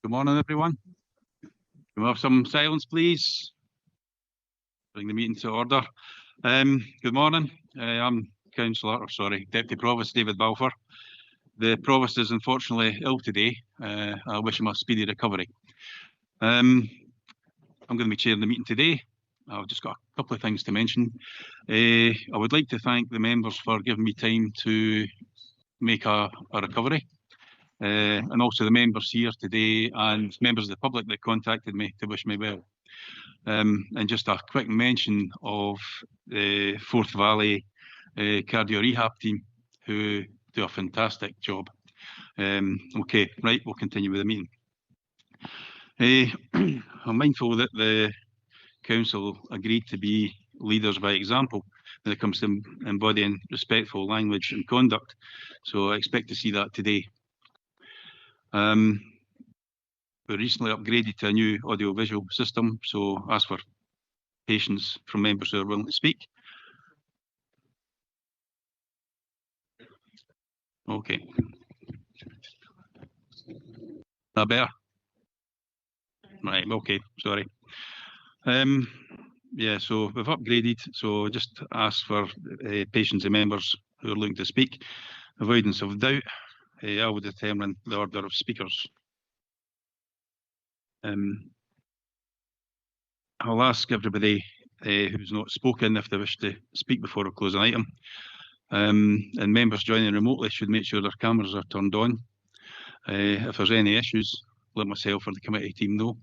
Good morning, everyone. Can we have some silence, please? Bring the meeting to order. Good morning. I'm Deputy Provost David Balfour. The Provost is unfortunately ill today. I wish him a speedy recovery. I'm going to be chairing the meeting today. I've just got a couple of things to mention. I would like to thank the members for giving me time to make a recovery. And also the members here today and members of the public that contacted me to wish me well. And just a quick mention of the Forth Valley cardio rehab team who do a fantastic job. Okay, right, we'll continue with the meeting. I'm mindful that the Council agreed to be leaders by example when it comes to embodying respectful language and conduct. So I expect to see that today. We recently upgraded to a new audio-visual system, so ask for patience from members who are willing to speak. Okay. That better? Right, okay, sorry. Yeah, so we've upgraded, so just ask for patience of members who are looking to speak. Avoidance of doubt. I will determine the order of speakers. I'll ask everybody who's not spoken if they wish to speak before I close an item. And members joining remotely should make sure their cameras are turned on. If there's any issues, let myself or the committee team know.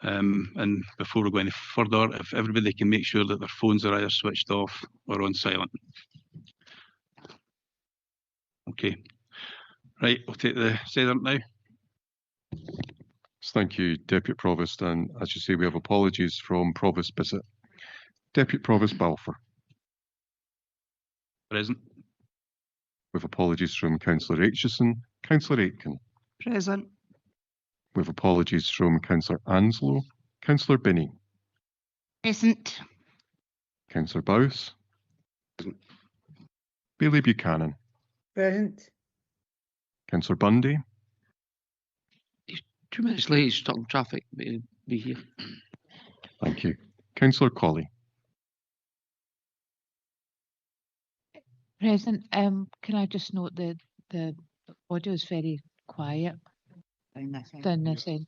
And before we go any further, if everybody can make sure that their phones are either switched off or on silent. Okay. Right, we'll take the silent now. Thank you, Deputy Provost. And as you say, we have apologies from Provost Bissett. Deputy Provost Balfour. Present. With apologies from Councillor Aitchison. Councillor Aitken. Present. With apologies from Councillor Anslow. Councillor Binney. Present. Councillor Bowes. Present. Bailey Buchanan. Present. Councillor Bundy. He's 2 minutes late, he's stuck in traffic, but he'll be here. Thank you. Councillor Colley. Present. Can I just note that the audio is very quiet down this end?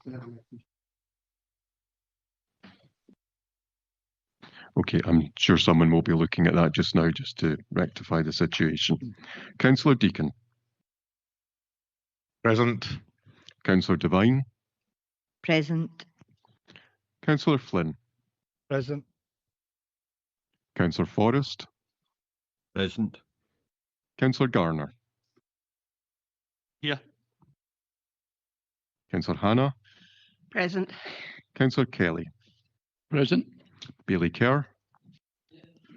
Okay, I'm sure someone will be looking at that just now just to rectify the situation. Councillor Deacon. Present. Councillor Devine. Present. Councillor Flynn. Present. Councillor Forrest. Present. Councillor Garner. Here. Councillor Hannah. Present. Councillor Kelly. Present. Bailey Kerr.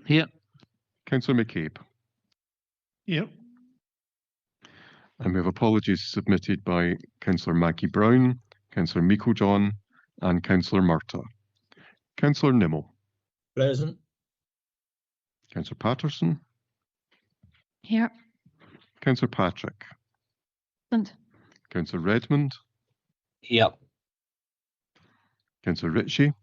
Here. Councillor McCabe. Yep. And we have apologies submitted by Councillor Maggie Brown, Councillor Meiklejohn, and Councillor Murtagh. Councillor Nimmo. Present. Councillor Patterson. Here. Councillor Patrick. Present. Councillor Redmond. Yep. Councillor Ritchie.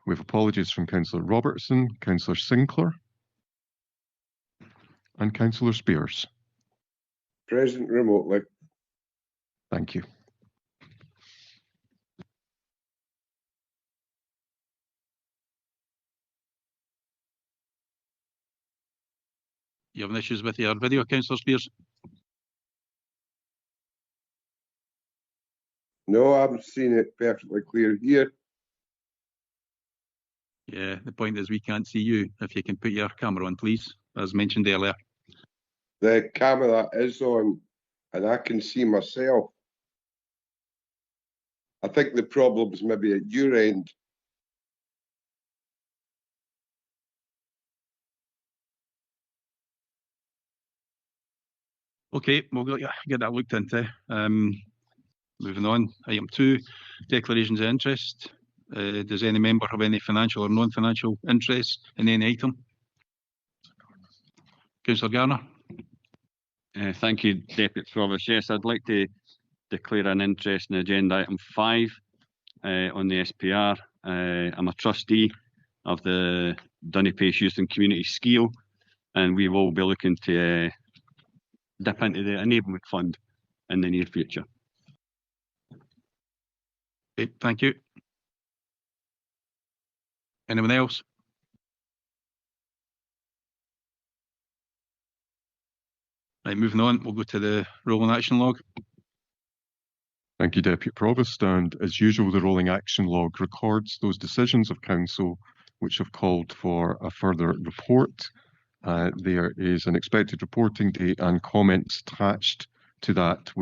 We have apologies from Councillor Robertson, Councillor Sinclair, and Councillor Spears. Present remotely. Thank you. You having issues with your video, Councillor Spears? No, I'm seeing it perfectly clear here. Yeah, the point is we can't see you. If you can put your camera on, please, as mentioned earlier. The camera is on and I can see myself. I think the problem's maybe at your end. Okay, we'll get that looked into. Moving on, item 2, declarations of interest. Does any member have any financial or non-financial interest in any item? Councillor Garner. Thank you, Deputy Provost. Yes, I'd like to declare an interest in agenda item 5 on the SPR. I'm a trustee of the Dunnipace Youth and Community Scheme, and we will be looking to dip into the enablement fund in the near future. Okay, thank you. Anyone else? Right, moving on, we'll go to the rolling action log. Thank you, Deputy Provost. And as usual, the rolling action log records those decisions of Council which have called for a further report. There is an expected reporting date and comments attached to that,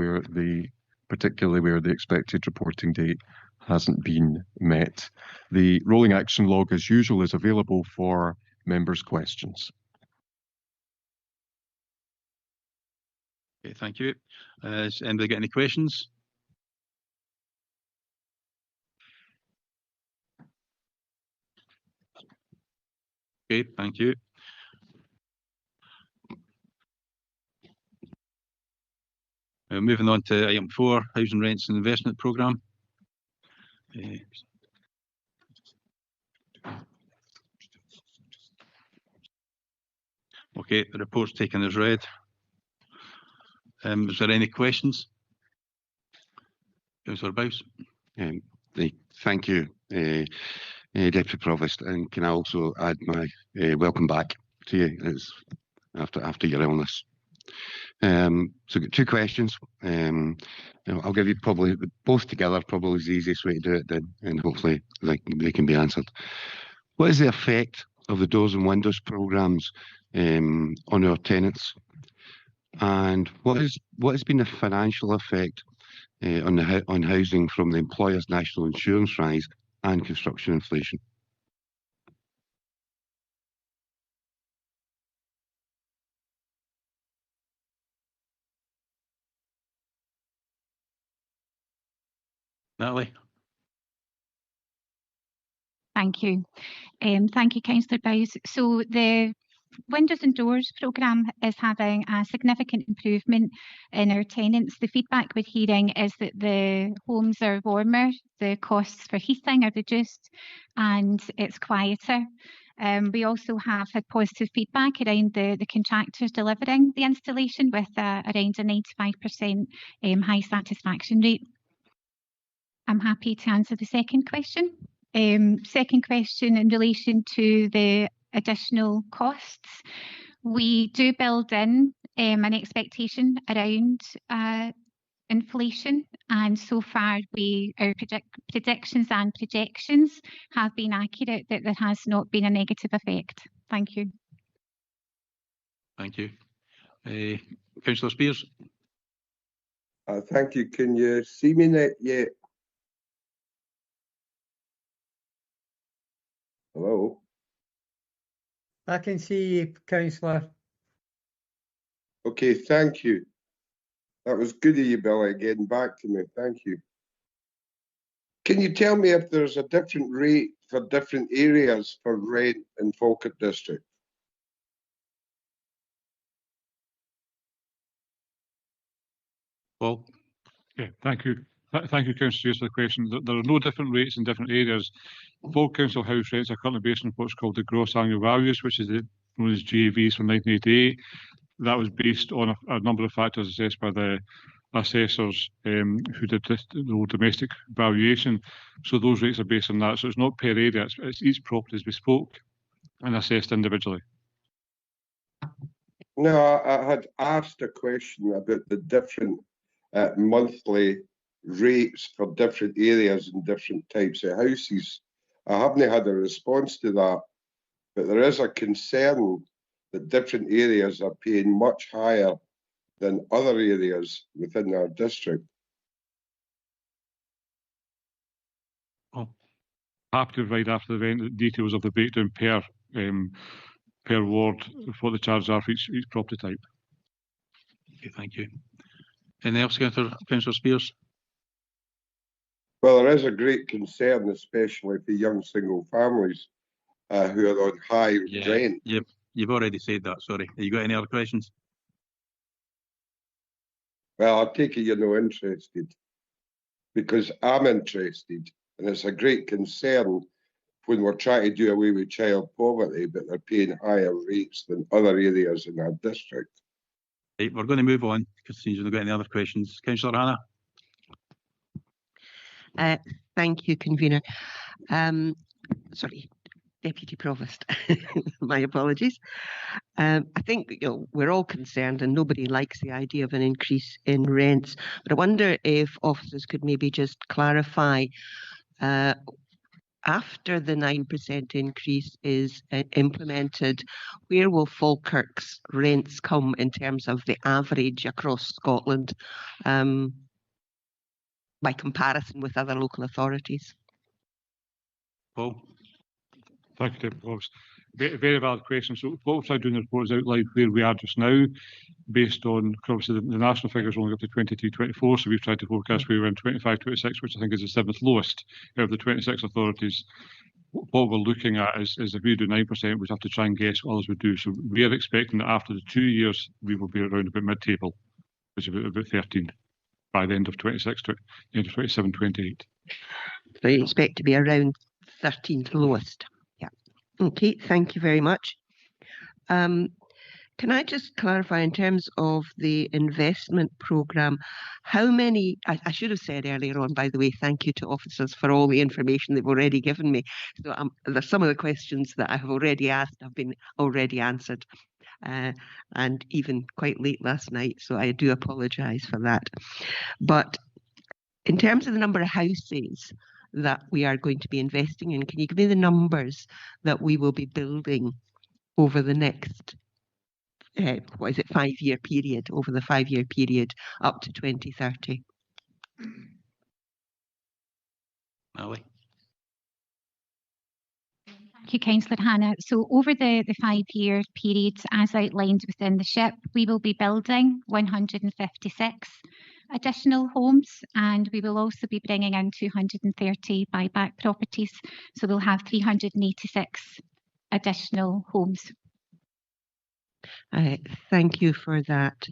particularly where the expected reporting date hasn't been met. The rolling action log, as usual, is available for members' questions. Okay, thank you. Has anybody got any questions? Okay, thank you. Moving on to item 4, Housing Rents and Investment Programme. Okay, the report's taken as read. Is there any questions? Councillor Bowes. Thank you, Deputy Provost, and can I also add my welcome back to you after your illness. So got 2 questions. I'll give you probably both together, probably is the easiest way to do it then, and hopefully they can be answered. What is the effect of the doors and windows programmes on our tenants? And what has been the financial effect on housing from the employers' national insurance rise and construction inflation? Natalie. Thank you. Thank you, Councillor Bowes. So the Windows and Doors programme is having a significant improvement in our tenants. The feedback we're hearing is that the homes are warmer, the costs for heating are reduced, and it's quieter. We also have had positive feedback around the contractors delivering the installation with around a 95% high satisfaction rate. I'm happy to answer the second question. Second question in relation to the additional costs. We do build in an expectation around inflation, and so far our predictions and projections have been accurate, that there has not been a negative effect. Thank you. Thank you. Councillor Spears. Thank you. Can you see me yet? Hello? I can see you, Councillor. Okay, thank you. That was good of you, Billy, getting back to me. Thank you. Can you tell me if there's a different rate for different areas for rent in Falkirk District? Paul. Yeah, thank you. Thank you, Councillor, for the question. There are no different rates in different areas. Falkirk Council house rates are currently based on what's called the gross annual values, which is known as GAVs from 1988. That was based on a number of factors assessed by the assessors who did the domestic valuation. So those rates are based on that. So it's not per area, it's each property is bespoke and assessed individually. No, I had asked a question about the different monthly rates for different areas and different types of houses. I haven't had a response to that, but there is a concern that different areas are paying much higher than other areas within our district. Oh, happy to provide after the event the details of the breakdown per ward, what the charges are for each property type. Okay, thank you. Anything else, Councillor Spears? Well, there is a great concern, especially for young single families who are on high rent. Yep. You've already said that, sorry. Have you got any other questions? Well, I take it you're not interested, because I'm interested, and it's a great concern when we're trying to do away with child poverty, but they're paying higher rates than other areas in our district. Right, we're going to move on because you've not got any other questions. Councillor Hannah? Thank you, Convener. Sorry, Deputy Provost. My apologies. I think we're all concerned and nobody likes the idea of an increase in rents. But I wonder if officers could maybe just clarify after the 9% increase is implemented, where will Falkirk's rents come in terms of the average across Scotland by comparison with other local authorities? Paul? Thank you, Deputy Provost. Very valid question. So what we've tried to do in the report is outline where we are just now, based on, obviously, the national figures only up to 23-24, so we've tried to forecast where we're in 25-26, which I think is the 7th lowest out of the 26 authorities. What we're looking at is if we do 9%, we have to try and guess what others would do. So we are expecting that after the 2 years, we will be around about mid-table, which is about 13 by the end of 26, end of 27, 28. So you expect to be around 13th lowest. Okay, thank you very much. Can I just clarify in terms of the investment programme, how many, I should have said earlier on, by the way, thank you to officers for all the information they've already given me. So there's some of the questions that I have already asked have been already answered, and even quite late last night, so I do apologise for that. But in terms of the number of houses that we are going to be investing in, can you give me the numbers that we will be building over the next, 5-year period, over the 5-year period up to 2030? Ali? Thank you, Councillor Hannah. So over the 5-year period, as outlined within the SHIP, we will be building 156 additional homes, and we will also be bringing in 230 buyback properties. So we'll have 386 additional homes. Thank you for that.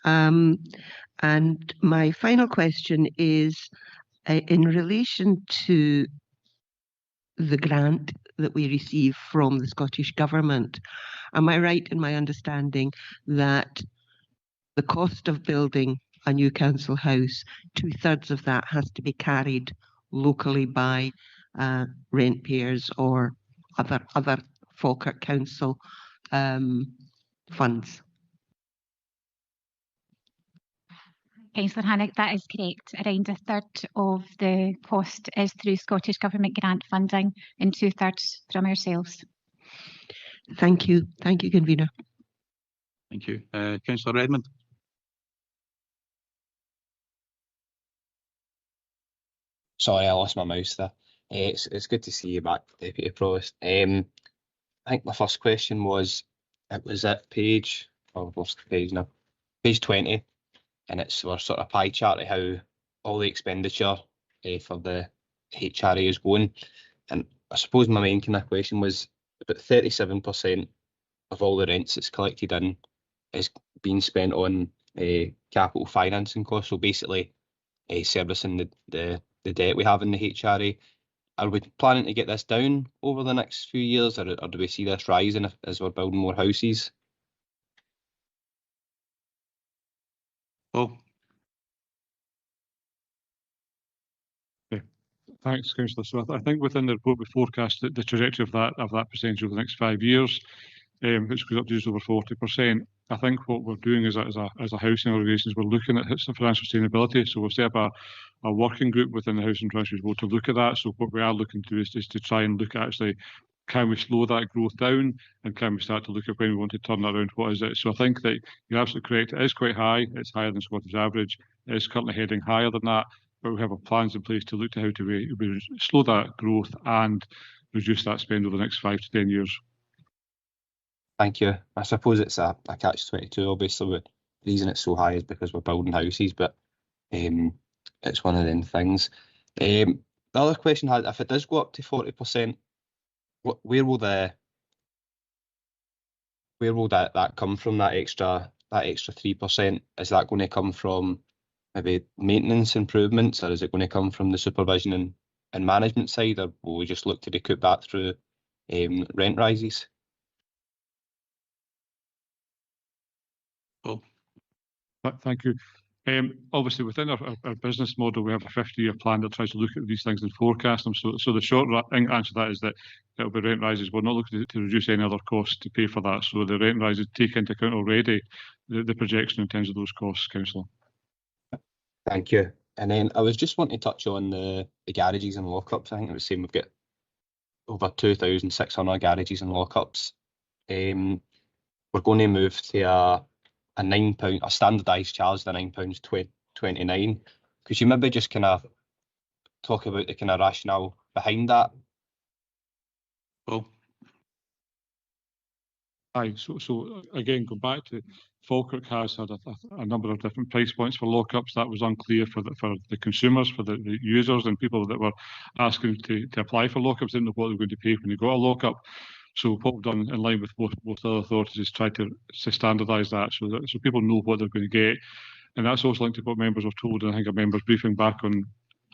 And my final question is in relation to the grant that we receive from the Scottish Government. Am I right in my understanding that the cost of building a new council house, 2/3 of that has to be carried locally by rent payers or other Falkirk Council funds? Councillor Hannah, that is correct. Around 1/3 of the cost is through Scottish Government grant funding and 2/3 from ourselves. Thank you. Thank you, Convener. Thank you. Councillor Redmond? Sorry, I lost my mouse there. It's good to see you back, Deputy Provost. I think my first question was, it was at page, I've lost the page now, page 20, and it's our sort of pie chart of how all the expenditure for the HRA is going. And I suppose my main kind of question was about 37% of all the rents that's collected in is being spent on capital financing costs. So basically servicing the debt we have in the HRA. Are we planning to get this down over the next few years, or do we see this rising as we're building more houses? Paul? Okay. Thanks, Councillor. So I think within the report we forecast that the trajectory of that percentage over the next 5 years, which goes up to just over 40%. I think what we're doing as a housing organisation is we're looking at financial sustainability. So we've set up a working group within the Housing Treasury Board to look at that. So what we are looking to do is to try and look at actually, can we slow that growth down, and can we start to look at when we want to turn that around, what is it? So I think that you're absolutely correct. It is quite high. It's higher than Scottish average. It is currently heading higher than that, but we have plans in place to look to how to slow that growth and reduce that spend over the next 5 to 10 years. Thank you. I suppose it's a catch-22. Obviously, the reason it's so high is because we're building houses, but it's one of them things. The other question I had, if it does go up to 40%, where will the where will that come from? That extra 3%, is that going to come from maybe maintenance improvements, or is it going to come from the supervision and management side, or will we just look to recoup that through rent rises? Paul. Thank you. Obviously, within our business model, we have a 50-year plan that tries to look at these things and forecast them. So the short answer to that is that it'll be rent rises. We're not looking to reduce any other costs to pay for that. So the rent rises take into account already the projection in terms of those costs, Councillor. Thank you. And then I was just wanting to touch on the garages and lockups. I think it was saying we've got over 2,600 garages and lockups. We're going to move to a £9, a standardised charge, the £9.29. Could you maybe just kind of talk about the kind of rationale behind that? Paul. Aye, so again, going back to Falkirk has had a number of different price points for lockups. That was unclear for the consumers, for the users, and people that were asking to apply for lockups didn't know what they were going to pay when they got a lockup. So what we've done in line with both other authorities is try to standardise that so people know what they're going to get. And that's also linked to what members were told. And I think a member's briefing back on,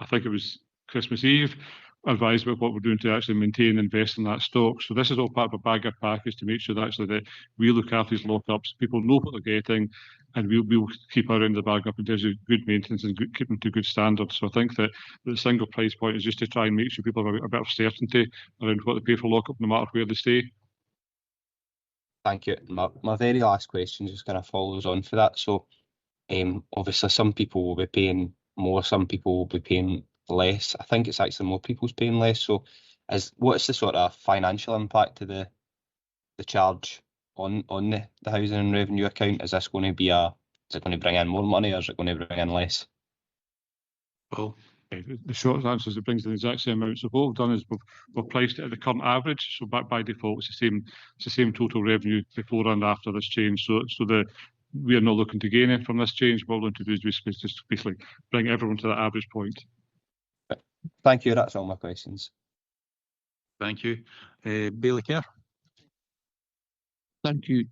I think it was Christmas Eve, advised about what we're doing to actually maintain and invest in that stock. So this is all part of a bagger package to make sure that we look after these lockups, people know what they're getting, and we'll keep our end of the bag up in terms of good maintenance and keep them to good standards. So I think that the single price point is just to try and make sure people have a bit of certainty around what they pay for lockup, no matter where they stay. Thank you. My very last question just kind of follows on for that. So obviously some people will be paying more, some people will be paying less. I think it's actually more people's paying less. So what's the sort of financial impact to the charge on the housing and revenue account? Is this going to be is it going to bring in more money, or is it going to bring in less? Well, the short answer is it brings in the exact same amount. So what we've done is we've priced it at the current average. So by default, it's the same total revenue before and after this change. So we are not looking to gain it from this change. What we're going to do is just basically bring everyone to that average point. Thank you. That's all my questions. Thank you. Bailey Kerr. Thank you,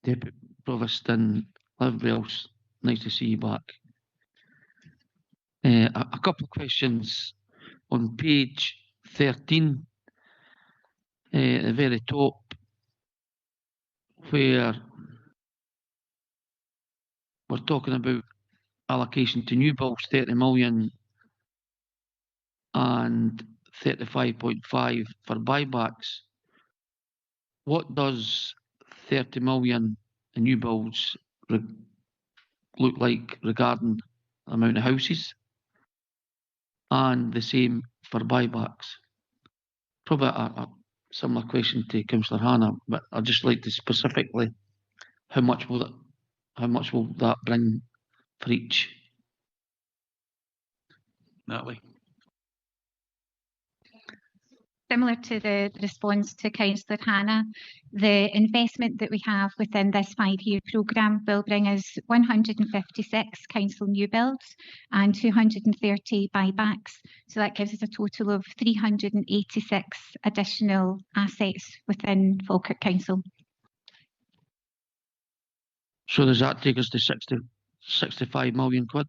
Deputy Provost, and everybody else. Nice to see you back. A couple of questions on page 13, at the very top, where we're talking about allocation to new builds, 30 million and 35.5 for buybacks. What does 30 million in new builds look like regarding the amount of houses? And the same for buybacks. Probably a similar question to Councillor Hannah, but I'd just like to specifically, how much will that bring for each? Natalie. Similar to the response to Councillor Hannah, the investment that we have within this 5-year programme will bring us 156 council new builds and 230 buybacks. So that gives us a total of 386 additional assets within Falkirk Council. So does that take us to 65 million quid?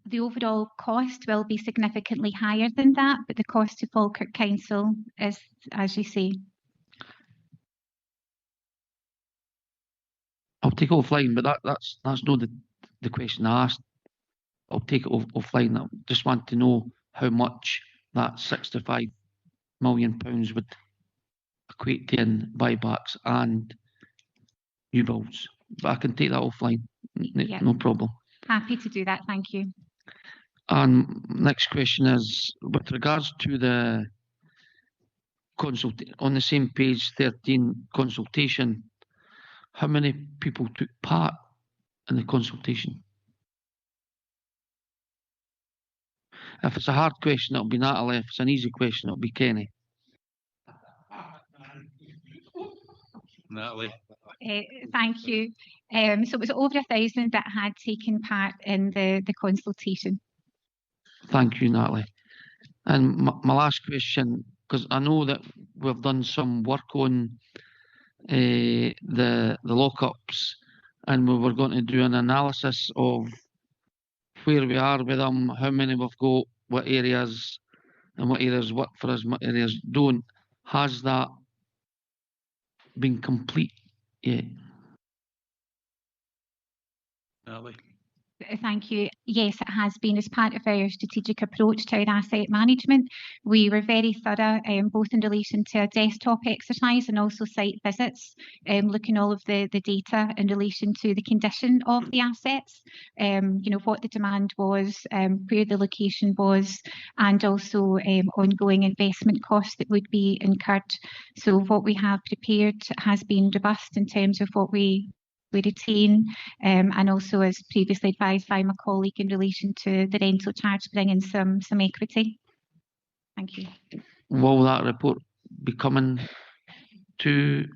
The overall cost will be significantly higher than that, but the cost to Falkirk Council is, as you say. I'll take it offline, but that's not the question I asked. I'll take it offline. I just want to know how much that £65 million would equate to in buybacks and new builds. But I can take that offline, Yep. No problem. Happy to do that, thank you. And next question is, with regards to the on the same page 13 consultation, how many people took part in the consultation? If it's a hard question, it'll be Natalie. If it's an easy question, it'll be Kenny. Natalie. Thank you. So it was over 1,000 that had taken part in the consultation. Thank you, Natalie. And my last question, because I know that we've done some work on the lockups, and we were going to do an analysis of where we are with them, how many we've got, what areas, and what areas work for us, what areas don't. Has that been complete yet? Ali? Thank you. Yes, it has been as part of our strategic approach to our asset management. We were very thorough, both in relation to a desktop exercise and also site visits, looking all of the data in relation to the condition of the assets, what the demand was, where the location was, and also ongoing investment costs that would be incurred. So what we have prepared has been robust in terms of what we retain, and also as previously advised by my colleague in relation to the rental charge bringing some equity. Thank you. Will that report be coming to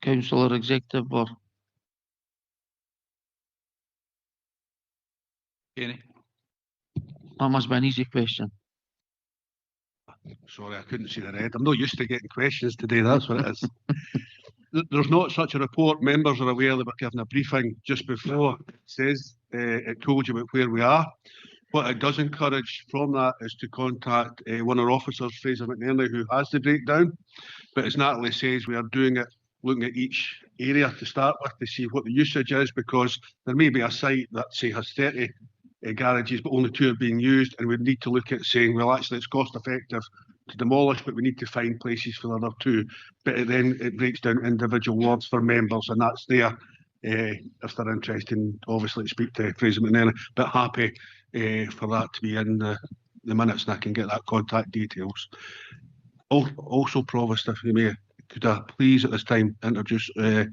council or executive, or? Kenny? That must be an easy question. Sorry, I couldn't see the red. I'm not used to getting questions today, that's what it is. There's not such a report. Members are aware that we're given a briefing just before. It says it told you about where we are. What it does encourage from that is to contact one of our officers, Fraser McNerney, who has the breakdown. But as Natalie says, we are doing it, looking at each area to start with to see what the usage is, because there may be a site that, say, has 30 garages, but only 2 are being used, and we need to look at saying, well, actually, it's cost effective to demolish, but we need to find places for the other 2. But then it breaks down individual wards for members, and that's there if they're interested, obviously, to speak to Fraser McNerney. But happy for that to be in the minutes, and I can get that contact details. Also, Provost, if you may, could I please at this time introduce our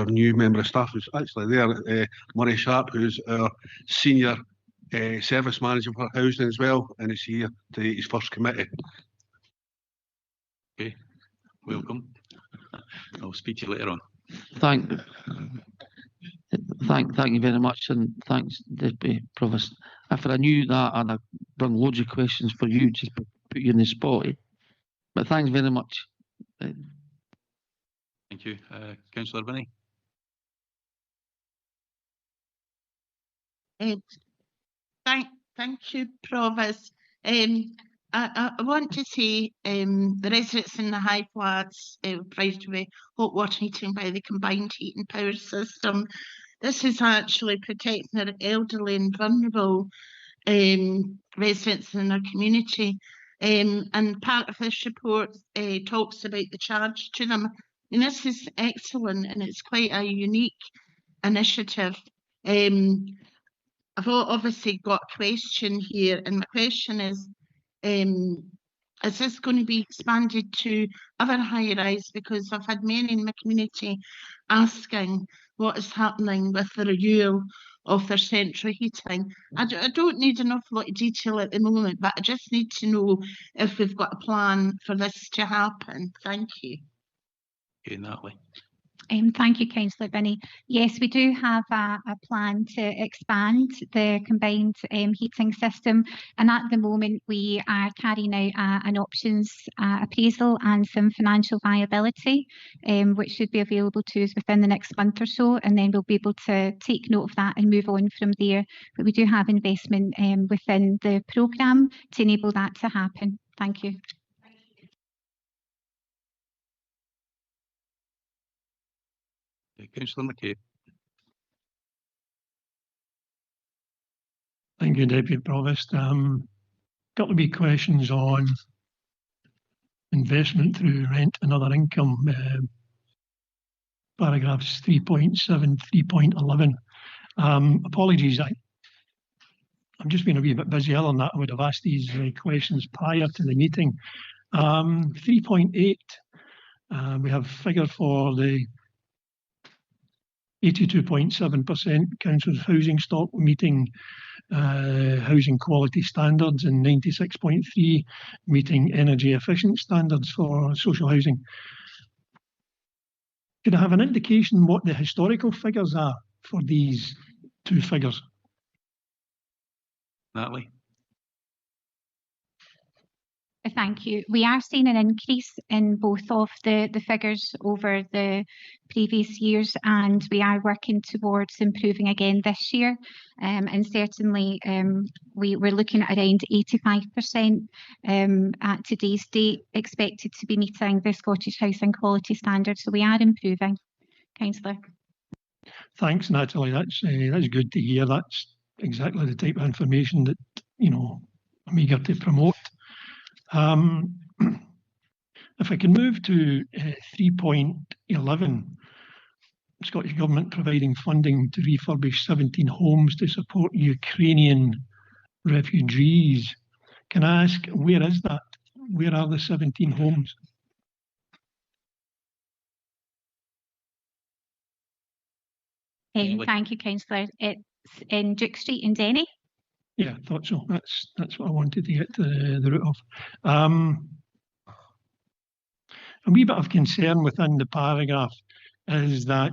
new member of staff who's actually there, Murray Sharp, who's our senior service manager for housing as well, and is here to his first committee. Okay, welcome. I'll speak to you later on. Thank you very much, and thanks, Deputy Provost. If I knew that, I'd have bring loads of questions for you, just put you in the spot. But thanks very much. Thank you. Councillor Binney? Thank you, Provost. I want to say the residents in the high flats provided with hot water heating by the combined heat and power system. This is actually protecting our elderly and vulnerable residents in our community. And part of this report talks about the charge to them. And this is excellent, and it's quite a unique initiative. I've obviously got a question here, and my question is this going to be expanded to other high-rise? Because I've had many in my community asking what is happening with the renewal of their central heating. I don't need an awful lot of detail at the moment, but I just need to know if we've got a plan for this to happen. Thank you. Okay, Natalie. Thank you, Councillor Binney. Yes, we do have a plan to expand the combined heating system, and at the moment we are carrying out an options appraisal and some financial viability, which should be available to us within the next month or so, and then we'll be able to take note of that and move on from there. But we do have investment within the programme to enable that to happen. Thank you. Councillor McKay. Thank you, Deputy Provost. Couple of wee questions on investment through rent and other income, paragraphs 3.7, 3.11. Apologies, I'm just being a wee bit busy. Other than that, I would have asked these questions prior to the meeting. 3.8, we have figure for the 82.7% council's housing stock meeting housing quality standards, and 96.3 meeting energy efficient standards for social housing. Could I have an indication what the historical figures are for these two figures? Natalie. Thank you. We are seeing an increase in both of the figures over the previous years, and we are working towards improving again this year. And certainly we're looking at around 85% at today's date, expected to be meeting the Scottish Housing Quality Standards. So we are improving. Councillor. Thanks, Natalie. That's good to hear. That's exactly the type of information that, I'm eager to promote. If I can move to 3.11, Scottish Government providing funding to refurbish 17 homes to support Ukrainian refugees. Can I ask, where is that? Where are the 17 homes? Thank you, Councillor. It's in Duke Street in Denny. Yeah, I thought so. That's what I wanted to get to the root of. A wee bit of concern within the paragraph is that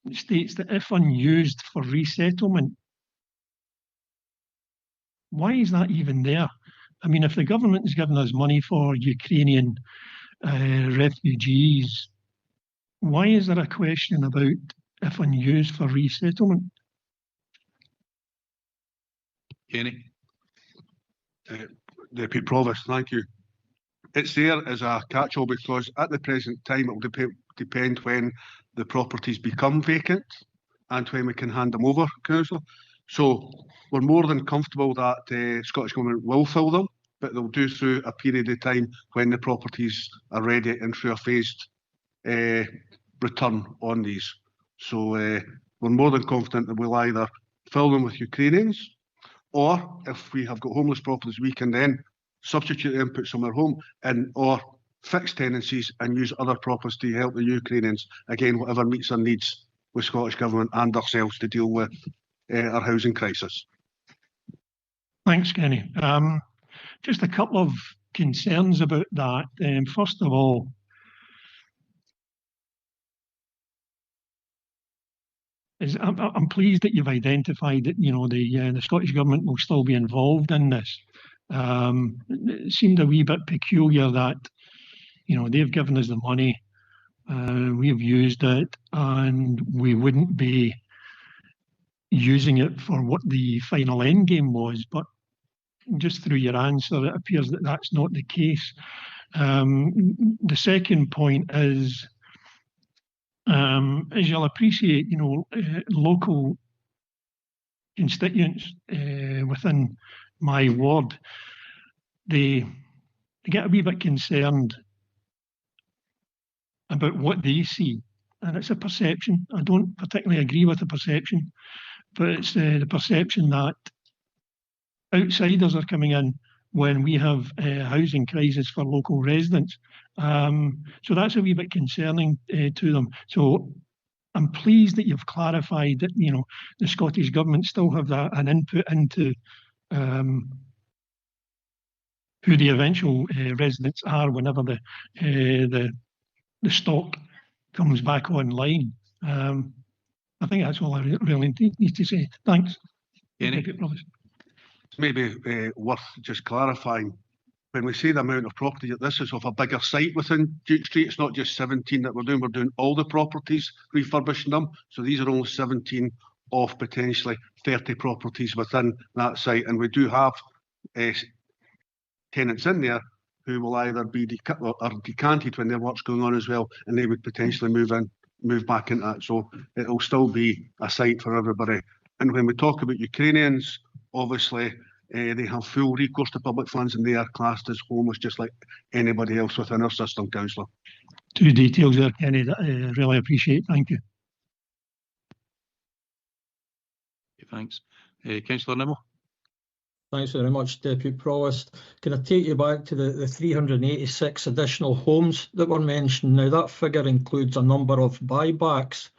it states that if unused for resettlement, why is that even there? I mean, if the government is giving us money for Ukrainian refugees, why is there a question about if unused for resettlement? Kenny. Deputy Provost, thank you. It's there as a catch-all because at the present time it will depend when the properties become vacant and when we can hand them over, Councillor. So we're more than comfortable that Scottish Government will fill them, but they'll do through a period of time when the properties are ready and through a phased return on these. So we're more than confident that we'll either fill them with Ukrainians, or if we have got homeless properties, we can then substitute them, put some at home, or fixed tenancies and use other properties to help the Ukrainians. Again, whatever meets their needs with Scottish Government and ourselves to deal with our housing crisis. Thanks, Kenny. Just a couple of concerns about that. First of all, I'm pleased that you've identified that the Scottish Government will still be involved in this. It seemed a wee bit peculiar that they've given us the money, we've used it, and we wouldn't be using it for what the final end game was. But just through your answer, it appears that that's not the case. The second point is, as you'll appreciate, local constituents within my ward, they get a wee bit concerned about what they see, and it's a perception. I don't particularly agree with the perception, but it's the perception that outsiders are coming in when we have a housing crisis for local residents. So that's a wee bit concerning to them. So I'm pleased that you've clarified that the Scottish Government still have an input into who the eventual residents are whenever the stock comes back online. I think that's all I really need to say. Thanks. Kenny. It's maybe worth just clarifying. When we say the amount of property, this is of a bigger site within Duke Street. It's not just 17 that we're doing. We're doing all the properties, refurbishing them. So these are only 17 of potentially 30 properties within that site. And we do have tenants in there who will either be decanted when their work's going on as well, and they would potentially move back into that. So it'll still be a site for everybody. And when we talk about Ukrainians, obviously they have full recourse to public funds and they are classed as homeless just like anybody else within our system, Councillor. Two details there, Kenny, that I really appreciate. Thank you. Thanks. Councillor Nimmo. Thanks very much, Deputy Provost. Can I take you back to the 386 additional homes that were mentioned? Now, that figure includes a number of buybacks.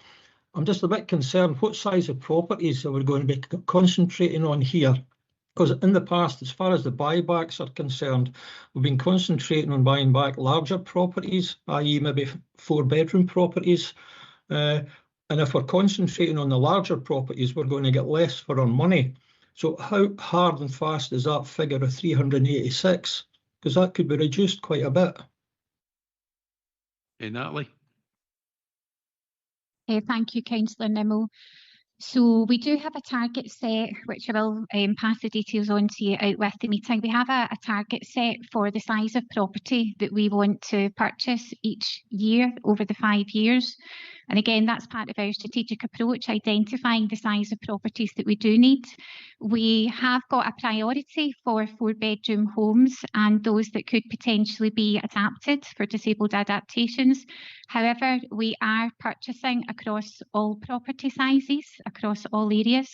I'm just a bit concerned, what size of properties are we going to be concentrating on here? Because in the past, as far as the buybacks are concerned, we've been concentrating on buying back larger properties, i.e. maybe 4-bedroom properties. And if we're concentrating on the larger properties, we're going to get less for our money. So how hard and fast is that figure of 386 Because that could be reduced quite a bit. Natalie? Thank you, Councillor Nimmo. So we do have a target set, which I will pass the details on to you out with the meeting. We have a target set for the size of property that we want to purchase each year over the 5 years. And again, that's part of our strategic approach, identifying the size of properties that we do need. We have got a priority for 4-bedroom homes and those that could potentially be adapted for disabled adaptations. However, we are purchasing across all property sizes, across all areas.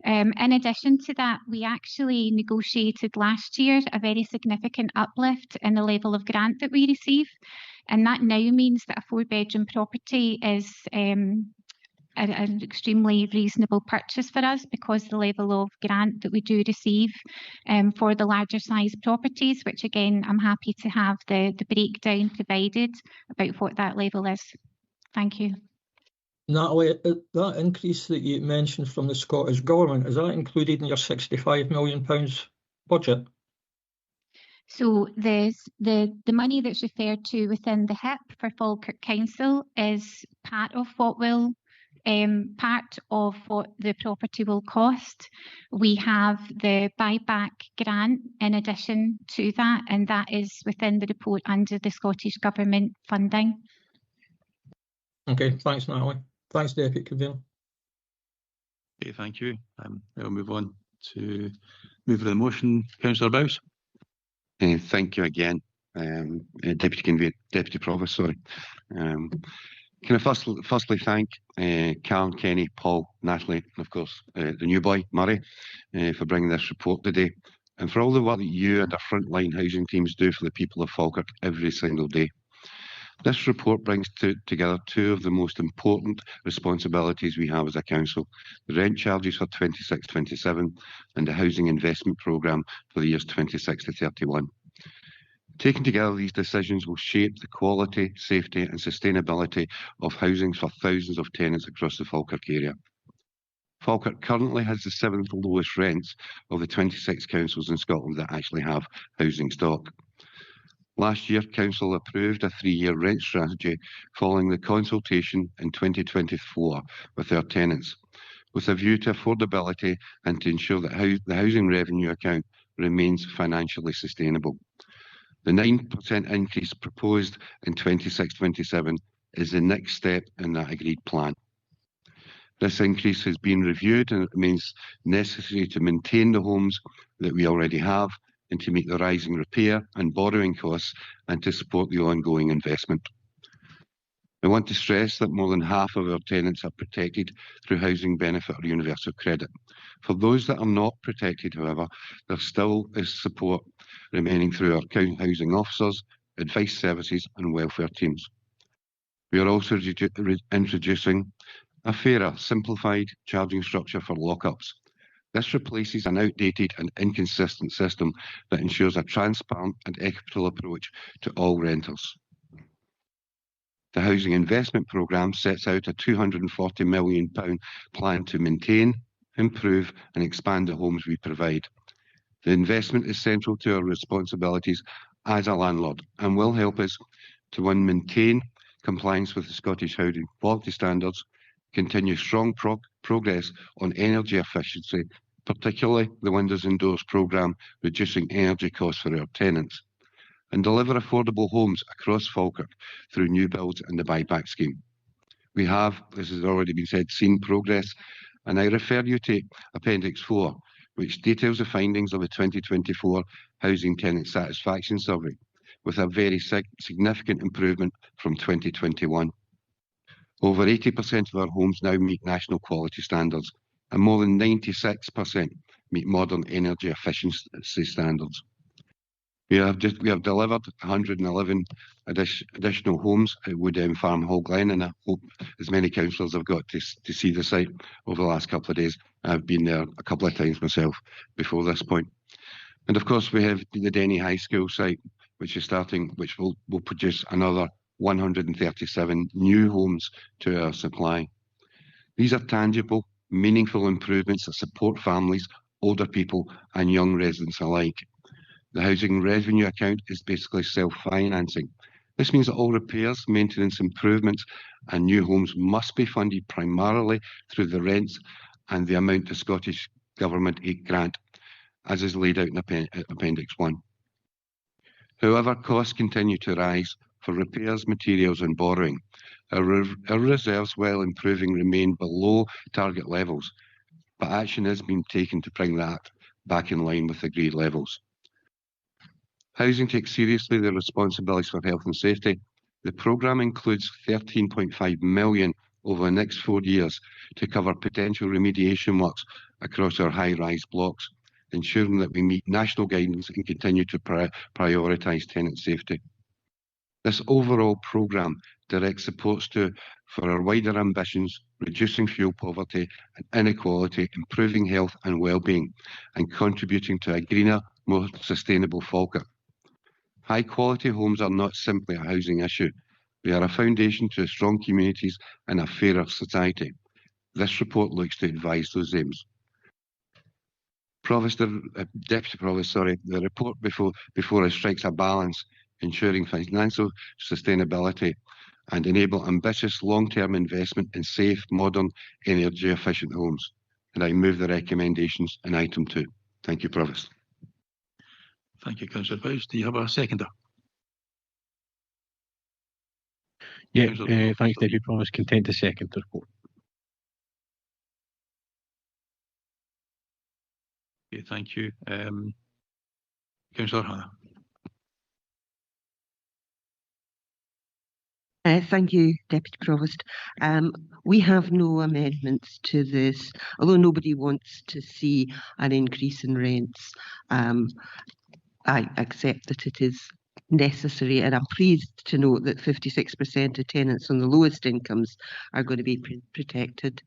In addition to that, we actually negotiated last year a very significant uplift in the level of grant that we receive. And that now means that a 4-bedroom property is an extremely reasonable purchase for us because the level of grant that we do receive for the larger size properties, which again, I'm happy to have the breakdown provided about what that level is. Thank you. Natalie, that increase that you mentioned from the Scottish Government, is that included in your £65 million budget? So the money that's referred to within the HIP for Falkirk Council is part of what will part of what the property will cost. We have the buyback grant in addition to that, and that is within the report under the Scottish Government funding. Okay, thanks, Natalie. Thanks, Deputy Convener. Okay, thank you. I'll move on to move the motion. Councillor Bowes. Thank you again, Deputy Provost. Sorry. Can I firstly thank Carl, Kenny, Paul, Natalie, and of course the new boy Murray for bringing this report today, and for all the work that you and our frontline housing teams do for the people of Falkirk every single day. This report brings together two of the most important responsibilities we have as a council: the rent charges for 26-27 and the housing investment programme for the years 26 to 31. Taken together, these decisions will shape the quality, safety and sustainability of housing for thousands of tenants across the Falkirk area. Falkirk currently has the 7th lowest rents of the 26 councils in Scotland that actually have housing stock. Last year, Council approved a 3-year rent strategy following the consultation in 2024 with our tenants, with a view to affordability and to ensure that the housing revenue account remains financially sustainable. The 9% increase proposed in 26-27 is the next step in that agreed plan. This increase has been reviewed and it remains necessary to maintain the homes that we already have and to meet the rising repair and borrowing costs and to support the ongoing investment. I want to stress that more than half of our tenants are protected through housing benefit or universal credit. For those that are not protected, however, there still is support remaining through our housing officers, advice services and welfare teams. We are also introducing a fairer, simplified charging structure for lockups. This replaces an outdated and inconsistent system that ensures a transparent and equitable approach to all renters. The Housing Investment Programme sets out a £240 million plan to maintain, improve and expand the homes we provide. The investment is central to our responsibilities as a landlord and will help us to, one, maintain compliance with the Scottish Housing Quality Standards, continue strong progress on energy efficiency, particularly the Windows and Doors programme reducing energy costs for our tenants, and deliver affordable homes across Falkirk through new builds and the buyback scheme. We have, this has already been said, seen progress, and I refer you to Appendix 4, which details the findings of the 2024 Housing Tenant Satisfaction Survey, with a very significant improvement from 2021. Over 80% of our homes now meet national quality standards, and more than 96% meet modern energy efficiency standards. We have delivered 111 additional homes at Wood Farm Hall Glen, and I hope as many councillors have got to see the site over the last couple of days. I've been there a couple of times myself before this point. And of course we have the Denny High School site, which is starting, which will produce another 137 new homes to our supply. These are tangible, meaningful improvements that support families, older people and young residents alike. The housing revenue account is basically self-financing. This means that all repairs, maintenance improvements and new homes must be funded primarily through the rents and the amount the Scottish Government 8 grant, as is laid out in Appendix 1. However, costs continue to rise for repairs, materials and borrowing. Our reserves, while improving, remain below target levels, but action is being taken to bring that back in line with agreed levels. Housing takes seriously the responsibilities for health and safety. The programme includes £13.5 million over the next 4 years to cover potential remediation works across our high-rise blocks, ensuring that we meet national guidance and continue to prioritise tenant safety. This overall programme directs supports for our wider ambitions, reducing fuel poverty and inequality, improving health and well-being, and contributing to a greener, more sustainable Falkirk. High-quality homes are not simply a housing issue. They are a foundation to strong communities and a fairer society. This report looks to advise those aims. Deputy Provost, the report before us strikes a balance, ensuring financial sustainability and enable ambitious long-term investment in safe, modern, energy-efficient homes. And I move the recommendations in item 2. Thank you, Provost. Thank you, Councillor Bowes. Do you have a seconder? Yeah, thanks, Deputy Provost. Content to second the report. Okay, thank you. Councillor Hannah. Thank you, Deputy Provost. We have no amendments to this, although nobody wants to see an increase in rents. I accept that it is necessary, and I'm pleased to note that 56% of tenants on the lowest incomes are going to be protected.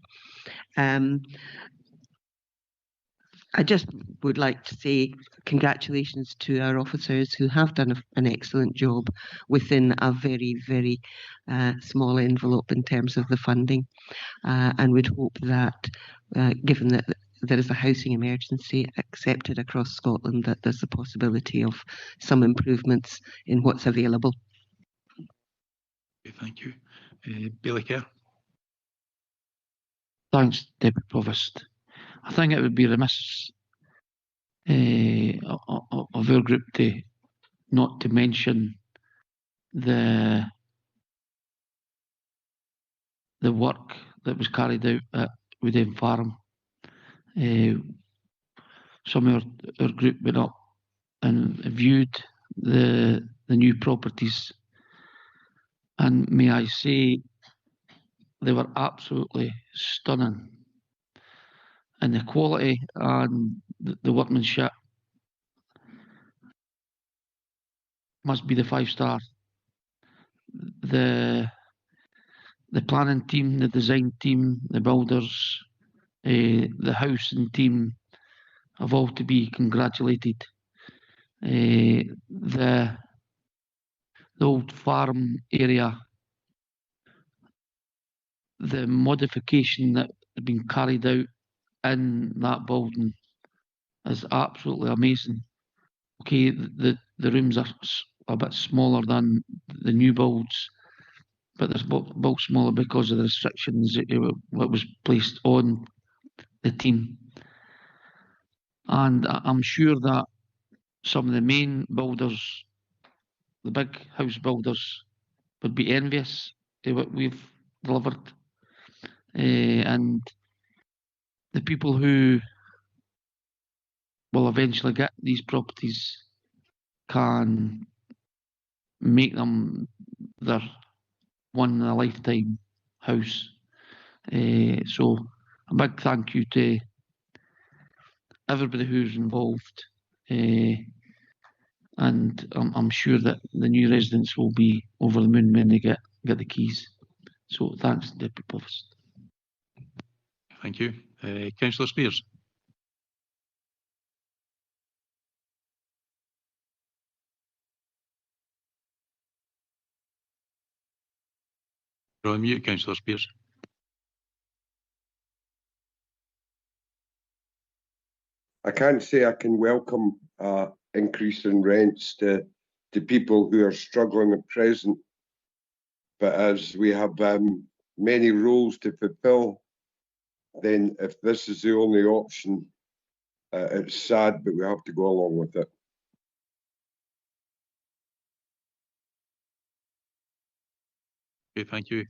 I just would like to say congratulations to our officers who have done an excellent job within a very, very small envelope in terms of the funding, and would hope that, given that there is a housing emergency accepted across Scotland, that there's a possibility of some improvements in what's available. Okay, thank you. Bailey Kerr. Thanks, Deputy Provost. I think it would be remiss of our group not to mention the work that was carried out at Woodend Farm. Some of our group went up and viewed the new properties, and may I say they were absolutely stunning. And the quality and the workmanship must be the 5-star. The planning team, the design team, the builders, the housing team have all to be congratulated. The old farm area, the modification that had been carried out in that building is absolutely amazing. Okay, the rooms are a bit smaller than the new builds, but they're built smaller because of the restrictions that was placed on the team. And I'm sure that some of the main builders, the big house builders, would be envious of what we've delivered. And the people who will eventually get these properties can make them their one-in-a-lifetime house. So a big thank you to everybody who's involved, and I'm sure that the new residents will be over the moon when they get the keys. So thanks, Deputy Provost. Thank you. Councillor Spears. You're on mute, Councillor Spears. I can't say I can welcome a increasing rents to people who are struggling at present. But as we have many roles to fulfil, then if this is the only option, it's sad, but we have to go along with it. Okay, thank you.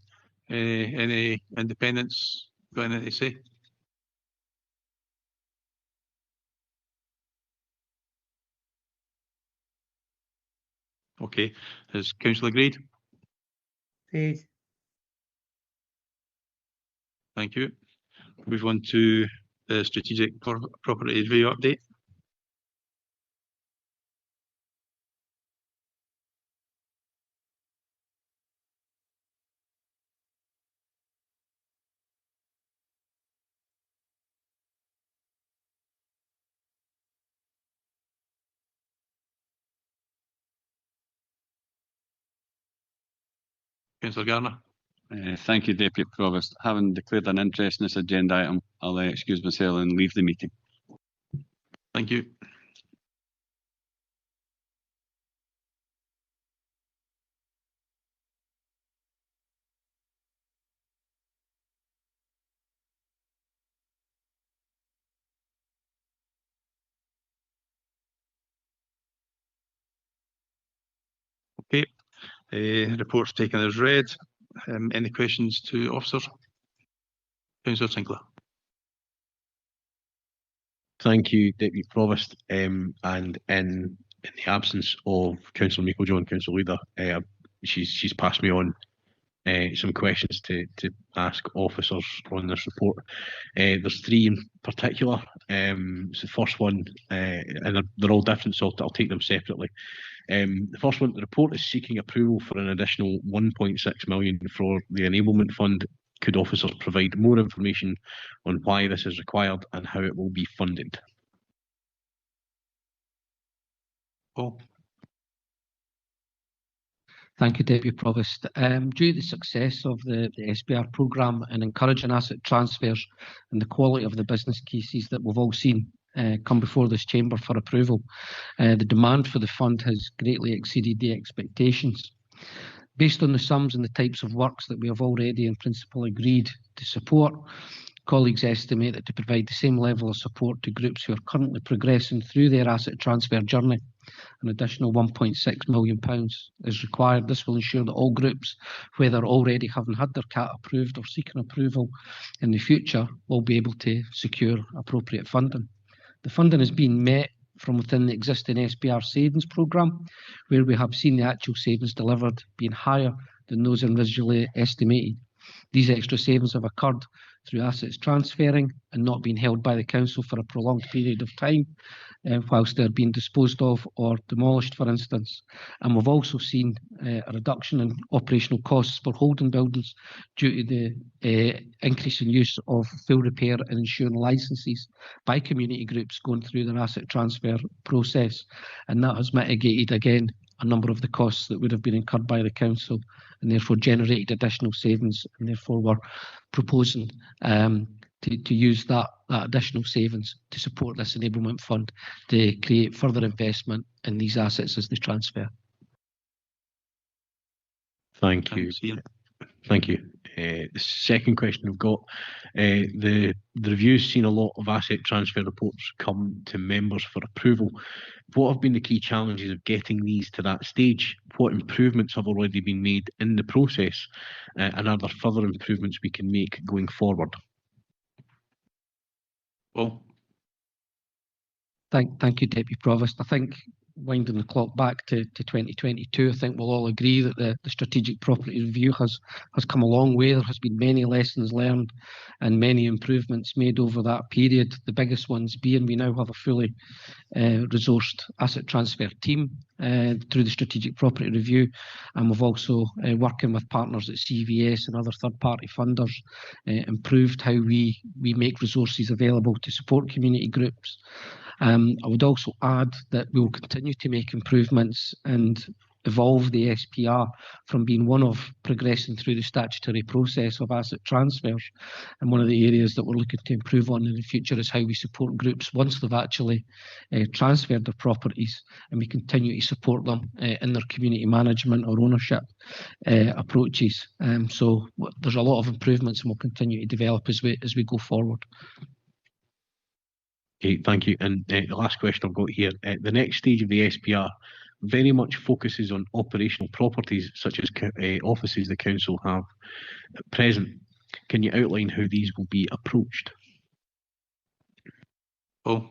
Any independents got anything to say? Okay, has council agreed? Agreed. Thank you. Move on to the strategic property review update. Councillor Garner. Thank you, Deputy Provost. Having declared an interest in this agenda item, I'll excuse myself and leave the meeting. Thank you. Okay, reports taken as read. Any questions to officers? Councillor Sinclair. Thank you, Deputy Provost. And in the absence of Councillor Meiklejohn, Council Leader, she's passed me on some questions to ask officers on this report. There's three in particular. So the first one, and they're all different, so I'll take them separately. The first one, the report is seeking approval for an additional 1.6 million for the enablement fund. Could officers provide more information on why this is required and how it will be funded? Paul. Thank you, Deputy Provost. Due to the success of the SPR programme and encouraging asset transfers and the quality of the business cases that we've all seen come before this chamber for approval, the demand for the fund has greatly exceeded the expectations. Based on the sums and the types of works that we have already in principle agreed to support, colleagues estimate that to provide the same level of support to groups who are currently progressing through their asset transfer journey, an additional £1.6 million is required. This will ensure that all groups, whether already having had their CAT approved or seeking approval in the future, will be able to secure appropriate funding. The funding is being met from within the existing SPR savings programme, where we have seen the actual savings delivered being higher than those originally estimated. These extra savings have occurred through assets transferring and not being held by the council for a prolonged period of time, whilst they're being disposed of or demolished, for instance. And we've also seen a reduction in operational costs for holding buildings due to the increase in use of full repair and insurance licences by community groups going through their asset transfer process. And that has mitigated, again, a number of the costs that would have been incurred by the council and therefore generated additional savings, and therefore we're proposing to use that additional savings to support this enablement fund to create further investment in these assets as they transfer. Thank you. Thank you. The second question we've got, the review's seen a lot of asset transfer reports come to members for approval. What have been the key challenges of getting these to that stage? What improvements have already been made in the process? And are there further improvements we can make going forward? Well, thank you, Deputy Provost. I think winding the clock back to 2022, I think we'll all agree that the strategic property review has come a long way. There has been many lessons learned and many improvements made over that period. The biggest ones being we now have a fully resourced asset transfer team through the strategic property review, and we've also working with partners at CVS and other third-party funders improved how we make resources available to support community groups. I would also add that we will continue to make improvements and evolve the SPR from being one of progressing through the statutory process of asset transfers. And one of the areas that we're looking to improve on in the future is how we support groups once they've actually transferred their properties, and we continue to support them in their community management or ownership approaches. So there's a lot of improvements, and we'll continue to develop as we go forward. Okay, thank you. And the last question I've got here, the next stage of the SPR very much focuses on operational properties such as offices the council have at present. Can you outline how these will be approached? Paul?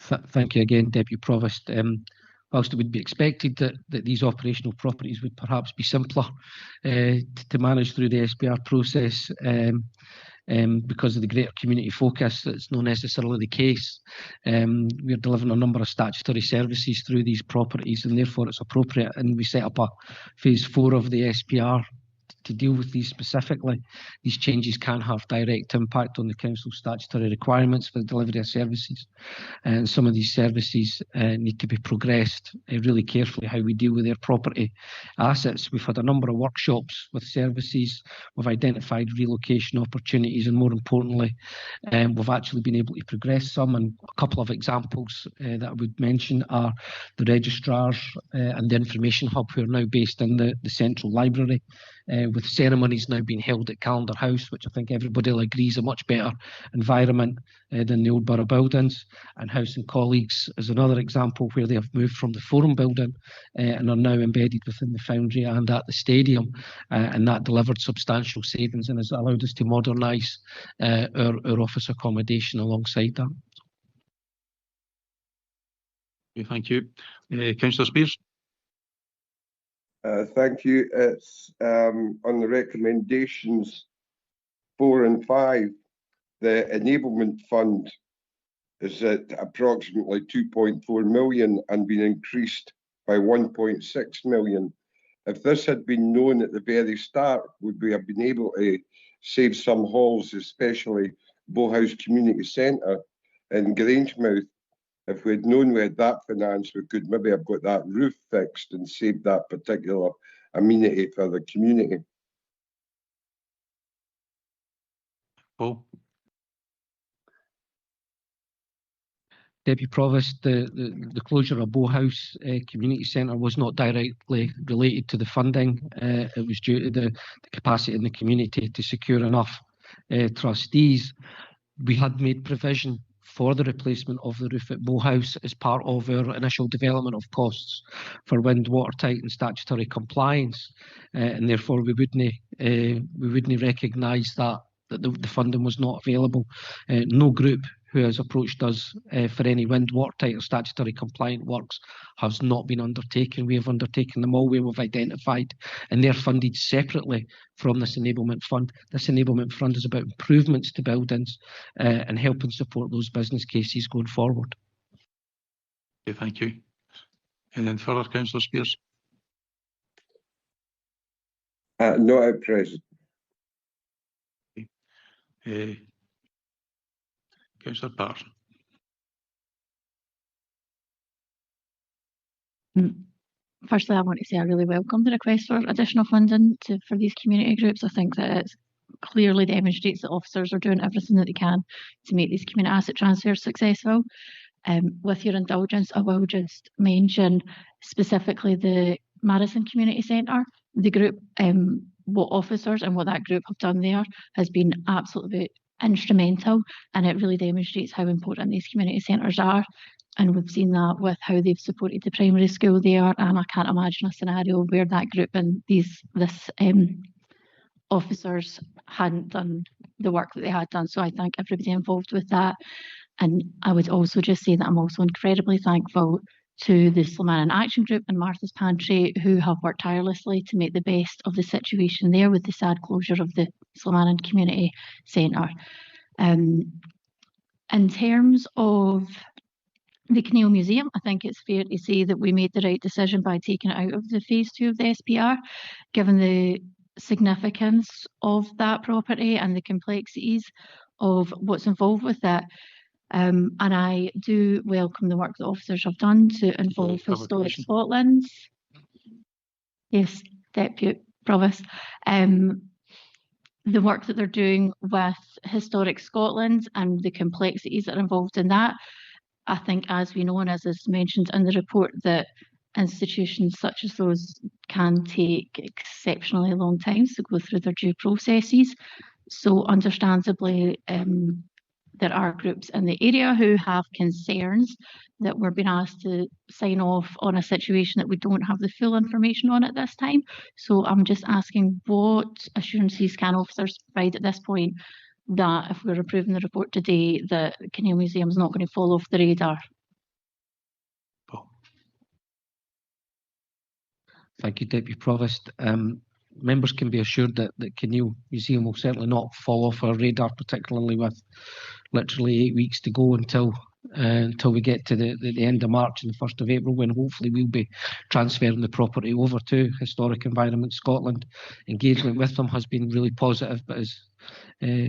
Thank you again, Deputy Provost. Whilst it would be expected that these operational properties would perhaps be simpler to manage through the SPR process, because of the greater community focus, that's not necessarily the case. We're delivering a number of statutory services through these properties, and therefore it's appropriate, and we set up a phase 4 of the SPR to deal with these specifically. These changes can have direct impact on the council's statutory requirements for the delivery of services, and some of these services need to be progressed really carefully, how we deal with their property assets. We've had a number of workshops with services, we've identified relocation opportunities, and more importantly, we've actually been able to progress some. And a couple of examples that I would mention are the registrars and the information hub, who are now based in the central library, with ceremonies now being held at Calendar House, which I think everybody will agree is a much better environment than the old borough buildings. And House and Colleagues is another example where they have moved from the Forum building and are now embedded within the Foundry and at the stadium, and that delivered substantial savings and has allowed us to modernise our office accommodation alongside that. Okay, thank you. Councillor Spears? Thank you. It's on the recommendations 4 and 5. The enablement fund is at approximately 2.4 million and been increased by 1.6 million. If this had been known at the very start, would we have been able to save some halls, especially Bowhouse Community Centre in Grangemouth? If we had known we had that finance, we could maybe have got that roof fixed and saved that particular amenity for the community. Paul? Deputy Provost, the closure of Bowhouse Community Centre was not directly related to the funding. It was due to the capacity in the community to secure enough trustees. We had made provision for the replacement of the roof at Bowhouse as part of our initial development of costs for wind, watertight and statutory compliance, and therefore we wouldn't recognise that the funding was not available. No group who has approached us for any wind, watertight or statutory compliant works has not been undertaken. We have undertaken them all. We have identified, and they're funded separately from this enablement fund. This enablement fund is about improvements to buildings and helping support those business cases going forward. Okay, thank you. And then further, Councillor Spears? Not at present. Councillor Patterson? Firstly, I want to say I really welcome the request for additional funding for these community groups. I think that it clearly demonstrates that officers are doing everything that they can to make these community asset transfers successful. With your indulgence, I will just mention specifically the Madison Community Centre. The group, what officers and what that group have done there has been absolutely instrumental, and it really demonstrates how important these community centres are. And we've seen that with how they've supported the primary school there, and I can't imagine a scenario where that group and this officers hadn't done the work that they had done. So I thank everybody involved with that. And I would also just say that I'm also incredibly thankful to the Slamanan Action Group and Martha's Pantry, who have worked tirelessly to make the best of the situation there with the sad closure of the Slamanan Community Centre. In terms of the Kinneil Museum, I think it's fair to say that we made the right decision by taking it out of the phase 2 of the SPR, given the significance of that property and the complexities of what's involved with it. And I do welcome the work that officers have done to involve Historic Scotland. Yes, Deputy Provost. The work that they're doing with Historic Scotland and the complexities that are involved in that. I think, as we know, and as is mentioned in the report, that institutions such as those can take exceptionally long times to go through their due processes. So understandably, there are groups in the area who have concerns that we're being asked to sign off on a situation that we don't have the full information on at this time. So I'm just asking, what assurances can officers provide at this point that if we're approving the report today, that Kinneil Museum is not going to fall off the radar? Thank you, Deputy Provost. Members can be assured that Kinneil Museum will certainly not fall off our radar, particularly with literally 8 weeks to go until we get to the end of March and the 1st of April, when hopefully we'll be transferring the property over to Historic Environment Scotland. Engagement with them has been really positive, but as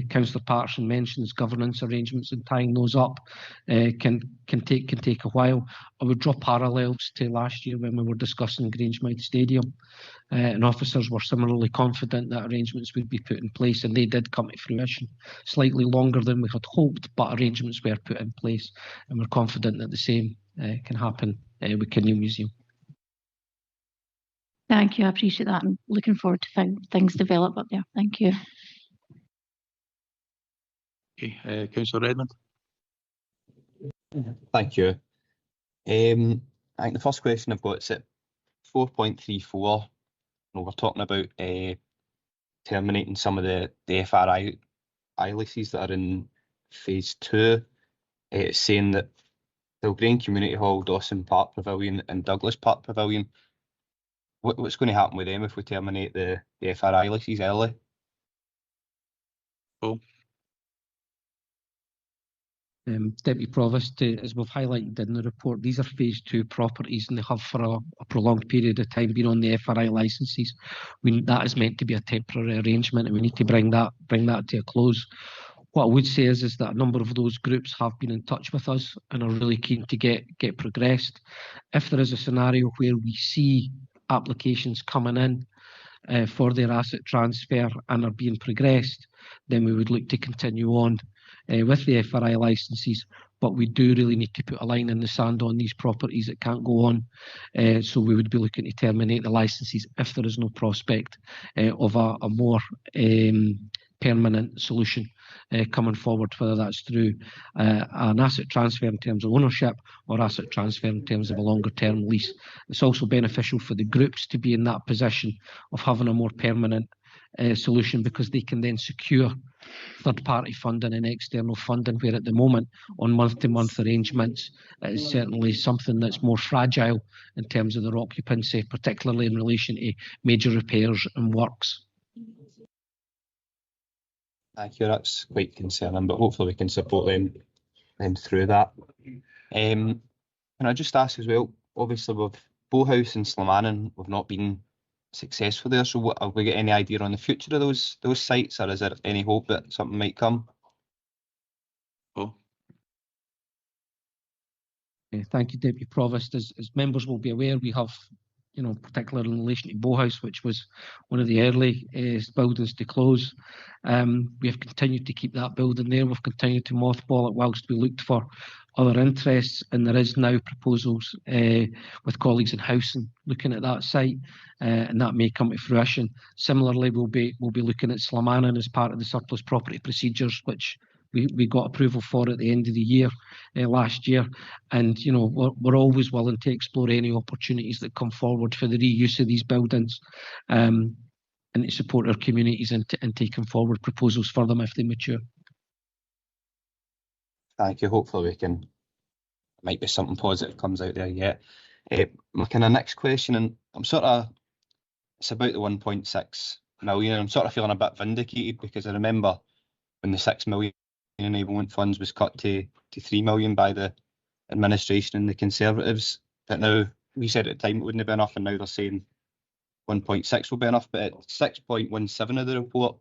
Councillor Patterson mentions, governance arrangements and tying those up can take a while. I would draw parallels to last year when we were discussing Grangemouth Stadium, and officers were similarly confident that arrangements would be put in place, and they did come to fruition. Slightly longer than we had hoped, but arrangements were put in place, and we're confident that the same can happen with Kinneil Museum. Thank you, I appreciate that. I'm looking forward to things develop up there. Thank you. Okay, Councillor Redmond. Thank you. I think the first question I've got is at 4.34. We're talking about terminating some of the FRI leases that are in phase 2. It's saying that Kilgreen Community Hall, Dawson Park Pavilion and Douglas Park Pavilion, what's going to happen with them if we terminate the FRI leases early? Oh. Deputy Provost, as we've highlighted in the report, these are phase 2 properties and they have for a prolonged period of time been on the FRI licences. That is meant to be a temporary arrangement and we need to bring that to a close. What I would say is that a number of those groups have been in touch with us and are really keen to get progressed. If there is a scenario where we see applications coming in for their asset transfer and are being progressed, then we would look to continue on with the FRI licences, but we do really need to put a line in the sand on these properties. It can't go on, so we would be looking to terminate the licences if there is no prospect of a more permanent solution coming forward, whether that's through an asset transfer in terms of ownership or asset transfer in terms of a longer term lease. It's also beneficial for the groups to be in that position of having a more permanent solution, because they can then secure third-party funding and external funding, where at the moment on month-to-month arrangements it is certainly something that's more fragile in terms of their occupancy, particularly in relation to major repairs and works. Thank you, that's quite concerning, but hopefully we can support them through that. Can I just ask as well, obviously with Bowhouse and Slamanan, we've not been successful there, so have we got any idea on the future of those sites, or is there any hope that something might come? Thank you, Deputy Provost. As members will be aware, we have, particularly in relation to Bowhouse, which was one of the early buildings to close. We have continued to keep that building there. We've continued to mothball it whilst we looked for other interests, and there is now proposals with colleagues in Housing looking at that site, and that may come to fruition. Similarly, we'll be looking at Slamanan as part of the surplus property procedures, which we got approval for at the end of the year last year, and we're always willing to explore any opportunities that come forward for the reuse of these buildings, and to support our communities and taking forward proposals for them if they mature. Thank you. Hopefully might be something positive comes out there yet. My kind of next question, and it's about the 1.6 million. I'm sort of feeling a bit vindicated, because I remember when the 6 million enablement funds was cut to 3 million by the administration and the Conservatives. But now, we said at the time it wouldn't have been enough, and now they're saying 1.6 will be enough. But at 6.17 of the report,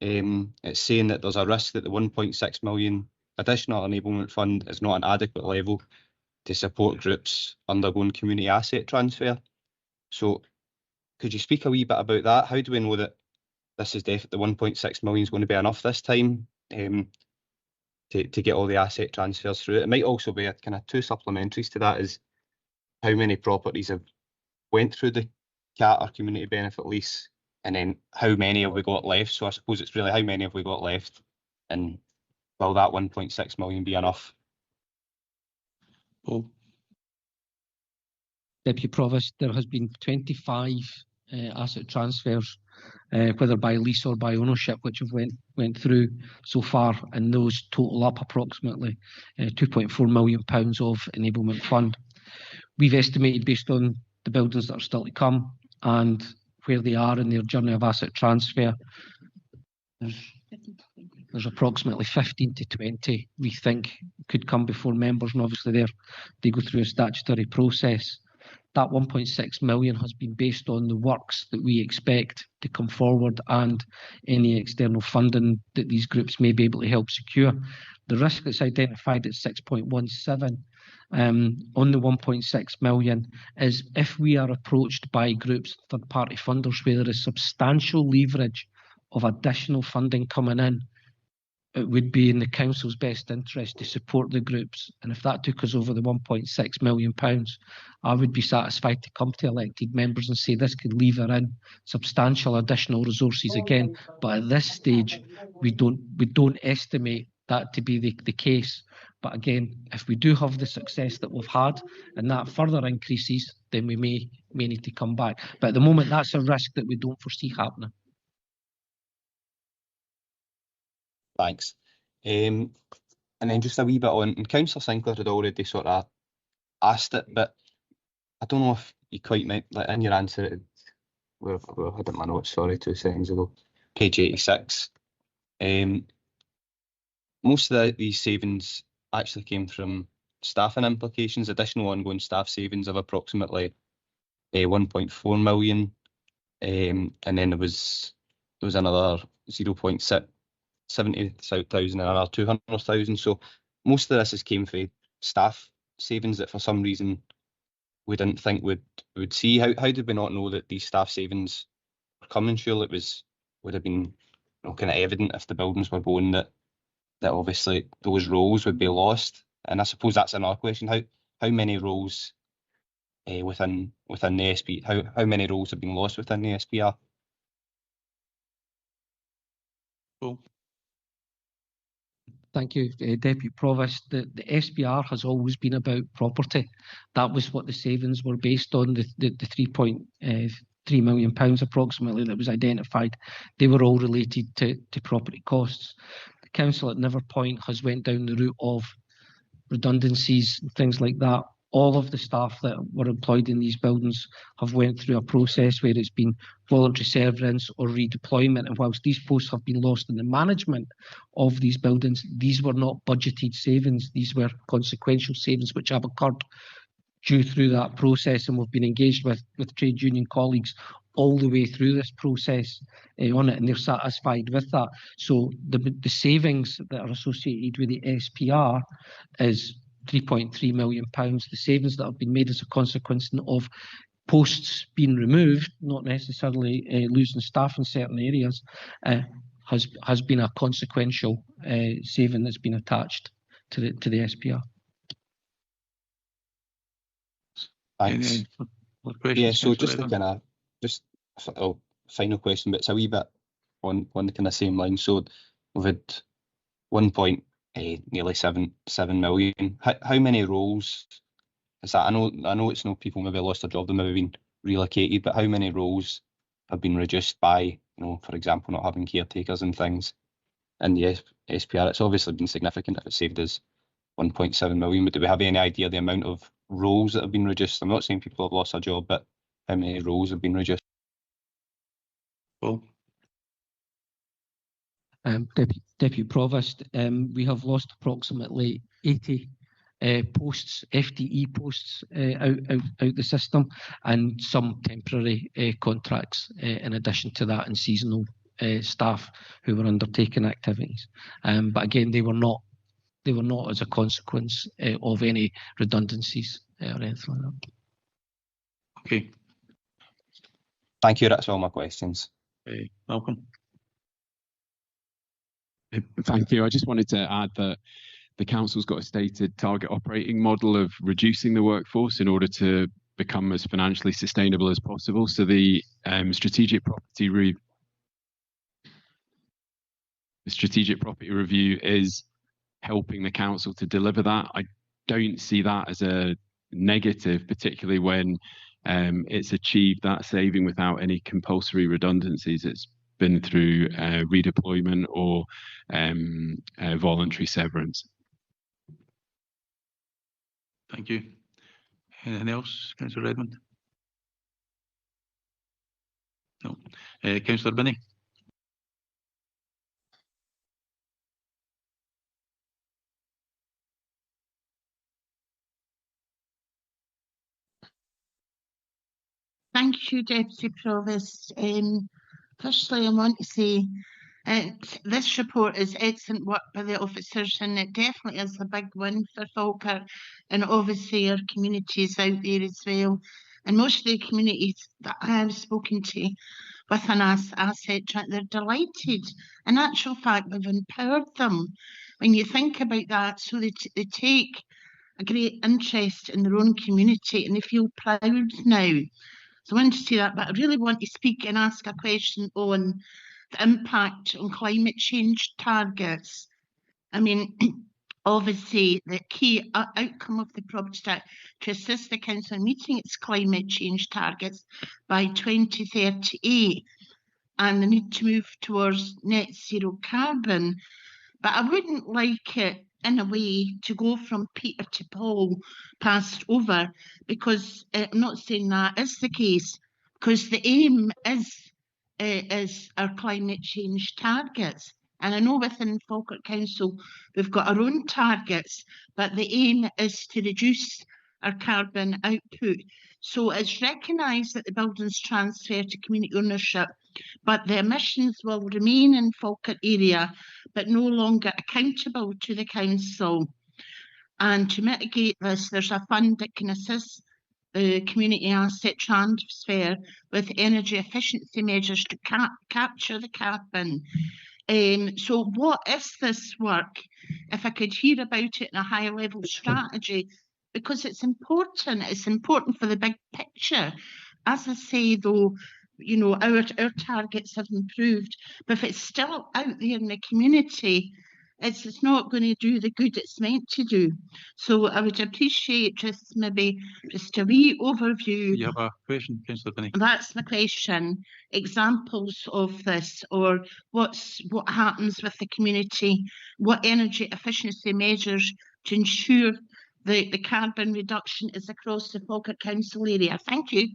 it's saying that there's a risk that the 1.6 million additional enablement fund is not an adequate level to support groups undergoing community asset transfer. So could you speak a wee bit about that? How do we know that this is definitely 1.6 million is going to be enough this time to get all the asset transfers through? It might also be a kind of two supplementaries to that, is how many properties have went through the CAT or community benefit lease, and then how many have we got left? So I suppose it's really how many have we got left, and will that 1.6 million be enough? Well, Deputy Provost, there has been 25 asset transfers, whether by lease or by ownership, which have went through so far, and those total up approximately £2.4 million of enablement fund. We've estimated, based on the buildings that are still to come and where they are in their journey of asset transfer, there's approximately 15 to 20 we think could come before members, and obviously they go through a statutory process. That 1.6 million has been based on the works that we expect to come forward and any external funding that these groups may be able to help secure. The risk that's identified at 6.17 on the 1.6 million is if we are approached by groups, third-party funders, where there is substantial leverage of additional funding coming in, it would be in the council's best interest to support the groups. And if that took us over the £1.6 million, I would be satisfied to come to elected members and say this could lever in substantial additional resources again. But at this stage, we don't estimate that to be the case. But again, if we do have the success that we've had and that further increases, then we may need to come back. But at the moment, that's a risk that we don't foresee happening. Thanks. And then just a wee bit on, and Councillor Sinclair had already sort of asked it, but I don't know if you quite meant, like in your answer, where I had it in my notes, sorry, 2 seconds ago, page 86. Most of these savings actually came from staffing implications, additional ongoing staff savings of approximately 1.4 million. And then there was another 0.70,000 and another 200,000. So most of this has came from staff savings that for some reason we didn't think would see. How did we not know that these staff savings were coming? Surely would have been kind of evident if the buildings were going that obviously those roles would be lost. And I suppose that's another question. How many roles within the SP, how many roles have been lost within the SPR? Cool. Thank you, Deputy Provost. The SPR has always been about property. That was what the savings were based on, the £3.3 million approximately that was identified. They were all related to property costs. The council at never point has went down the route of redundancies and things like that. All of the staff that were employed in these buildings have went through a process where it's been voluntary severance or redeployment. And whilst these posts have been lost in the management of these buildings, these were not budgeted savings. These were consequential savings which have occurred due through that process. And we've been engaged with trade union colleagues all the way through this process on it, and they're satisfied with that. So the savings that are associated with the SPR is £3.3 million. The savings that have been made as a consequence of posts being removed, not necessarily losing staff in certain areas, has been a consequential saving that's been attached to the SPR. Thanks. Yeah, so just a kind of final question, but it's a wee bit on the kind of same line. So we've had nearly 7 million. How many roles is that? I know it's no people maybe lost their job, they maybe been relocated, but how many roles have been reduced by, for example, not having caretakers and things in the SPR? It's obviously been significant if it saved us 1.7 million, but do we have any idea the amount of roles that have been reduced? I'm not saying people have lost their job, but how many roles have been reduced? Well, Deputy Provost, we have lost approximately 80 posts, FTE posts out the system, and some temporary contracts in addition to that, and seasonal staff who were undertaking activities. But again, they were not They were not as a consequence of any redundancies or anything like that. Okay. Thank you. That's all my questions. Malcolm. Thank you. I just wanted to add that the council's got a stated target operating model of reducing the workforce in order to become as financially sustainable as possible. So the strategic property review is helping the council to deliver that. I don't see that as a negative, particularly when it's achieved that saving without any compulsory redundancies. It's been through redeployment or voluntary severance. Thank you. Anything else, Councillor Redmond? No. Councillor Binney? Thank you, Deputy Provost. Firstly, I want to say this report is excellent work by the officers, and it definitely is a big win for Falkirk and obviously our communities out there as well. And most of the communities that I have spoken to with an asset track, they're delighted. In actual fact, we've empowered them. When you think about that, so they take a great interest in their own community and they feel proud now. So I want to see that, but I really want to speak and ask a question on the impact on climate change targets. I mean, obviously, the key outcome of the project to assist the council in meeting its climate change targets by 2038 and the need to move towards net zero carbon. But I wouldn't like it in a way to go from Peter to Paul passed over, because I'm not saying that is the case, because the aim is our climate change targets. And I know within Falkirk Council we've got our own targets, but the aim is to reduce our carbon output. So it's recognised that the buildings transfer to community ownership, but the emissions will remain in Falkirk area, but no longer accountable to the council. And to mitigate this, there's a fund that can assist the community asset transfer with energy efficiency measures to capture the carbon. So what is this work? If I could hear about it in a high level strategy, because it's important for the big picture. As I say though, you know, our targets have improved, but if it's still out there in the community, it's not going to do the good it's meant to do. So I would appreciate just maybe just a wee overview. You have a question, Councillor Binney? That's my question. Examples of this, or what happens with the community, what energy efficiency measures to ensure the carbon reduction is across the Falkirk Council area. Thank you.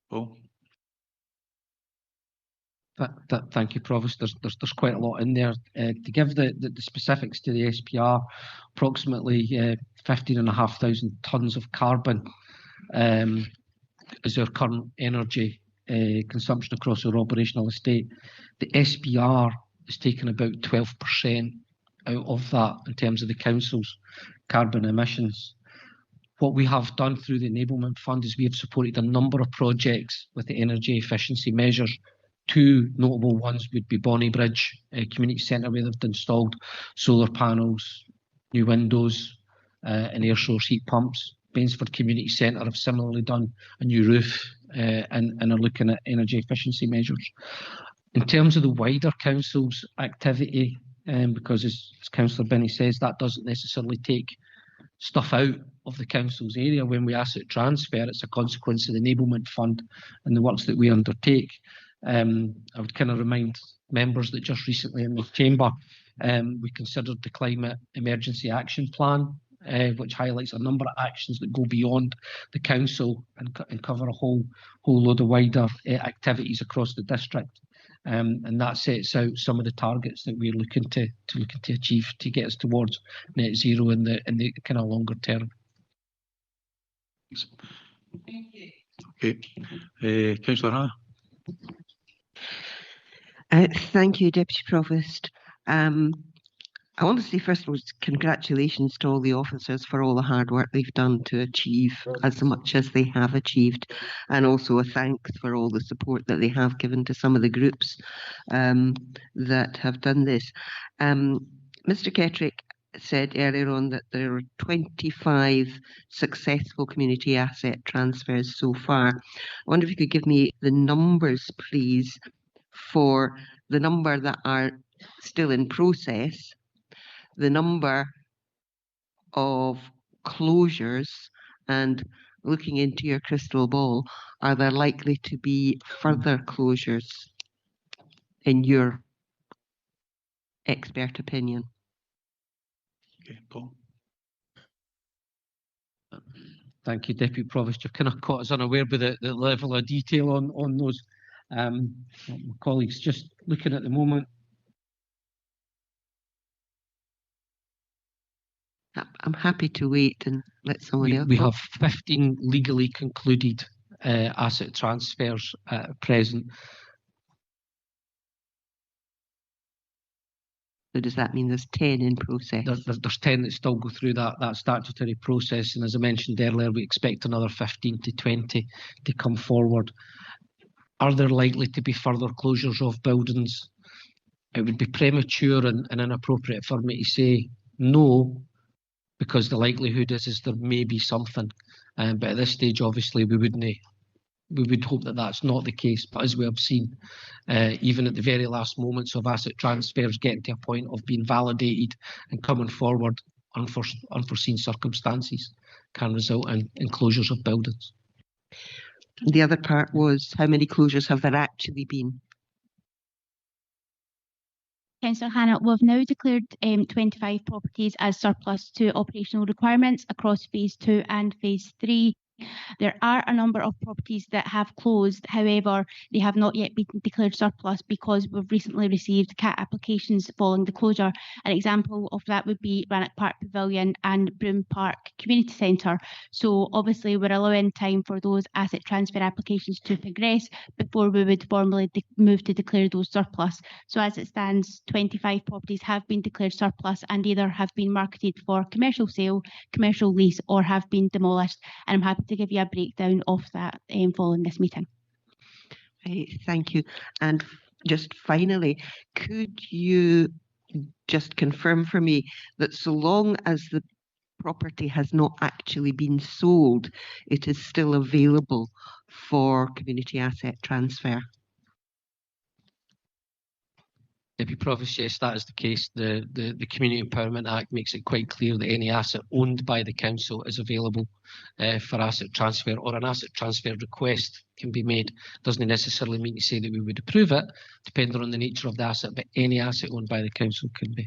Paul? Thank you, Provost. There's quite a lot in there. To give the specifics to the SPR, approximately 15,500 tonnes of carbon is our current energy consumption across our operational estate. The SPR is taking about 12% out of that in terms of the council's carbon emissions. What we have done through the Enablement Fund is we have supported a number of projects with the energy efficiency measures. Two notable ones would be Bonnybridge Community Centre, where they've installed solar panels, new windows and air source heat pumps. Bainsford Community Centre have similarly done a new roof and are looking at energy efficiency measures. In terms of the wider council's activity, because as Councillor Binney says, that doesn't necessarily take stuff out of the council's area. When we asset transfer, it's a consequence of the Enablement Fund and the works that we undertake. I would kind of remind members that just recently in the chamber we considered the Climate Emergency Action Plan, which highlights a number of actions that go beyond the council and cover a whole load of wider activities across the district. And that sets out some of the targets that we're looking to achieve to get us towards net zero in the kind of longer term. Thank you. Okay, Councillor Hannah. Thank you, Deputy Provost. I want to say first of all, congratulations to all the officers for all the hard work they've done to achieve as much as they have achieved, and also a thanks for all the support that they have given to some of the groups that have done this. Mr. Kettrick said earlier on that there are 25 successful community asset transfers so far. I wonder if you could give me the numbers, please, for the number that are still in process, the number of closures, and looking into your crystal ball, are there likely to be further closures in your expert opinion? Okay, Paul. Thank you, Deputy Provost. You've kind of caught us unaware with the level of detail on those. My colleagues just looking at the moment. I'm happy to wait and let someone else. We have 15 legally concluded asset transfers at present. So does that mean there's 10 in process? There's 10 that still go through that statutory process, and as I mentioned earlier, we expect another 15 to 20 to come forward. Are there likely to be further closures of buildings? It would be premature and inappropriate for me to say no, because the likelihood is there may be something. But at this stage, obviously, we would hope that that's not the case. But as we have seen, even at the very last moments of asset transfers getting to a point of being validated and coming forward, unforeseen circumstances can result in closures of buildings. The other part was, how many closures have there actually been? Councillor Hannah, we've now declared 25 properties as surplus to operational requirements across phase 2 and phase 3. There are a number of properties that have closed, however, they have not yet been declared surplus because we've recently received CAT applications following the closure. An example of that would be Rannoch Park Pavilion and Broome Park Community Centre. So obviously we're allowing time for those asset transfer applications to progress before we would formally move to declare those surplus. So as it stands, 25 properties have been declared surplus and either have been marketed for commercial sale, commercial lease, or have been demolished. And I'm happy to give you a breakdown of that following this meeting. Thank you. And just finally, could you just confirm for me that so long as the property has not actually been sold, it is still available for community asset transfer? Deputy Provost, yes, that is the case. The Community Empowerment Act makes it quite clear that any asset owned by the council is available for asset transfer, or an asset transfer request can be made. Doesn't necessarily mean to say that we would approve it, depending on the nature of the asset, but any asset owned by the council can be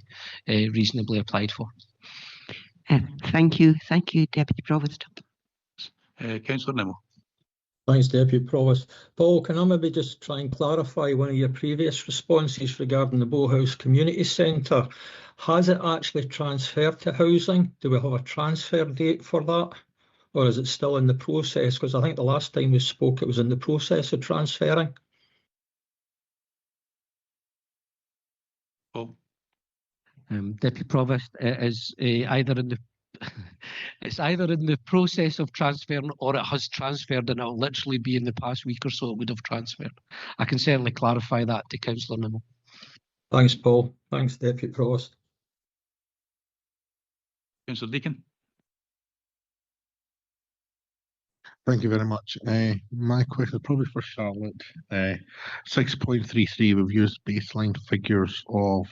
reasonably applied for. Thank you, Deputy Provost. Councillor Nimmo. Thanks, Deputy Provost. Paul, can I maybe just try and clarify one of your previous responses regarding the Bowhouse Community Centre? Has it actually transferred to housing? Do we have a transfer date for that? Or is it still in the process? Because I think the last time we spoke, it was in the process of transferring. Paul. Deputy Provost, it is either in the it's either in the process of transferring or it has transferred, and it'll literally be in the past week or so it would have transferred. I can certainly clarify that to Councillor Nimmo. Thanks, Paul. Thanks, Deputy Provost. Councillor Deacon. Thank you very much. My question is probably for Charlotte. 6.33, we've used baseline figures of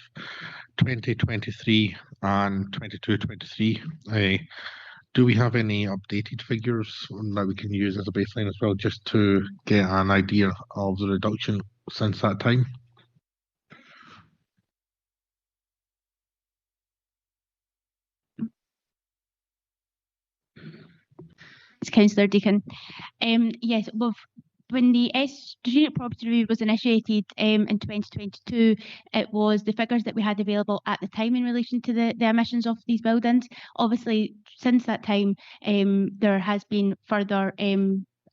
2023 and 22-23. Do we have any updated figures that we can use as a baseline as well, just to get an idea of the reduction since that time? It's Councillor Deacon. Yes, when the Strategic Property Review was initiated in 2022, it was the figures that we had available at the time in relation to the emissions of these buildings. Obviously, since that time, there has been further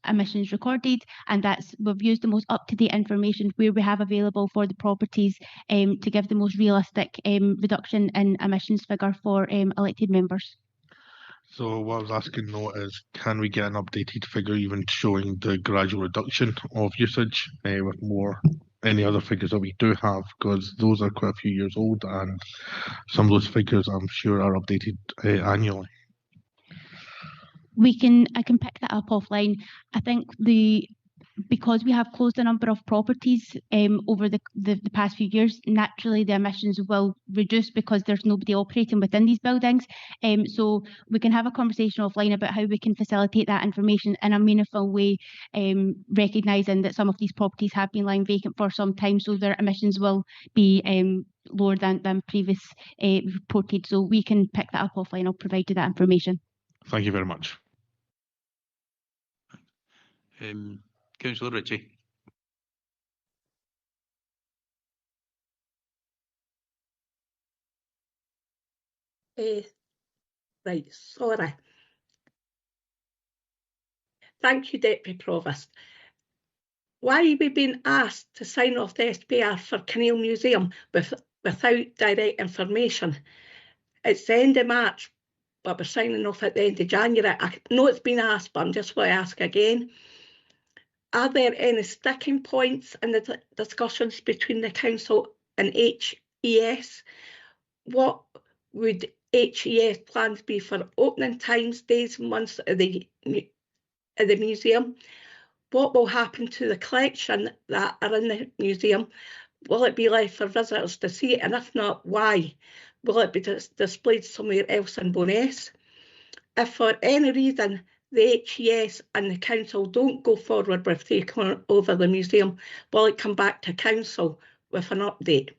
emissions recorded, and we've used the most up-to-date information where we have available for the properties to give the most realistic reduction in emissions figure for elected members. So what I was asking though is, can we get an updated figure even showing the gradual reduction of usage with any other figures that we do have, because those are quite a few years old and some of those figures I'm sure are updated annually. I can pick that up offline. I think because we have closed a number of properties over the past few years, naturally the emissions will reduce because there's nobody operating within these buildings. So we can have a conversation offline about how we can facilitate that information in a meaningful way, recognising that some of these properties have been lying vacant for some time, so their emissions will be lower than previous reported. So we can pick that up offline. I'll provide you that information. Thank you very much. Councillor Ritchie. Right, sorry. Thank you, Deputy Provost. Why are we being asked to sign off the SPR for Kinneil Museum without direct information? It's the end of March, but we're signing off at the end of January. I know it's been asked, but I'm just going to ask again. Are there any sticking points in the discussions between the Council and HES? What would HES plans be for opening times, days, months of the museum? What will happen to the collection that are in the museum? Will it be left for visitors to see? And if not, why? Will it be displayed somewhere else in Bo'ness? If for any reason the HES and the Council don't go forward with taking over the museum, will it come back to Council with an update?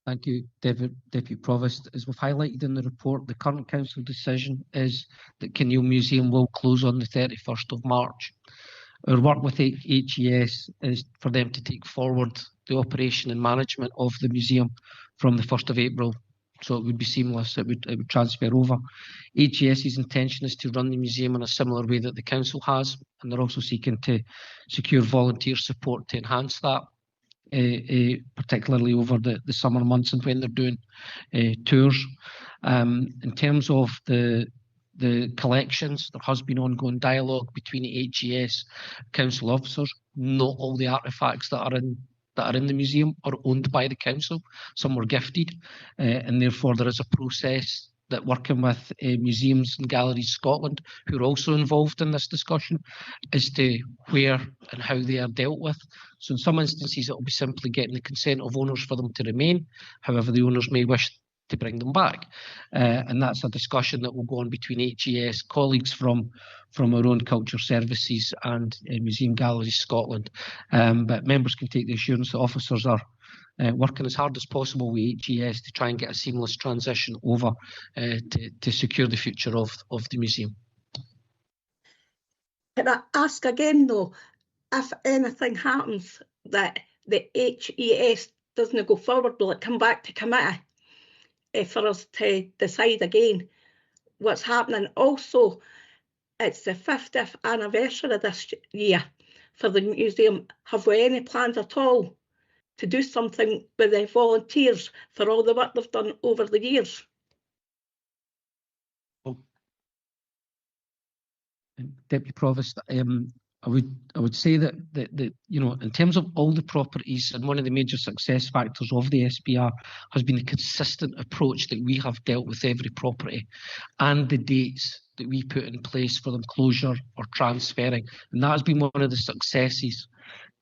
Thank you, Deputy Provost. As we've highlighted in the report, the current Council decision is that Kinneil Museum will close on the 31st of March. Our work with HES is for them to take forward the operation and management of the museum from the 1st of April. So it would be seamless, it would transfer over. HES's intention is to run the museum in a similar way that the Council has, and they're also seeking to secure volunteer support to enhance that, particularly over the summer months and when they're doing tours. In terms of the collections, there has been ongoing dialogue between the HES Council officers. Not all the artefacts that are in the museum are owned by the Council. Some were gifted, and therefore there is a process that working with Museums and Galleries Scotland, who are also involved in this discussion, as to where and how they are dealt with. So in some instances it will be simply getting the consent of owners for them to remain. However, the owners may wish to bring them back. And that's a discussion that will go on between HES colleagues from our own culture services and Museum Galleries Scotland. But members can take the assurance that officers are working as hard as possible with HES to try and get a seamless transition over to secure the future of the museum. Can I ask again though, if anything happens that the HES doesn't go forward, will it come back to committee for us to decide again what's happening? Also, it's the 50th anniversary this year for the museum. Have we any plans at all to do something with the volunteers for all the work they've done over the years? Deputy Provost, I would say that you know, in terms of all the properties, and one of the major success factors of the SPR has been the consistent approach that we have dealt with every property and the dates that we put in place for them closure or transferring, and that has been one of the successes.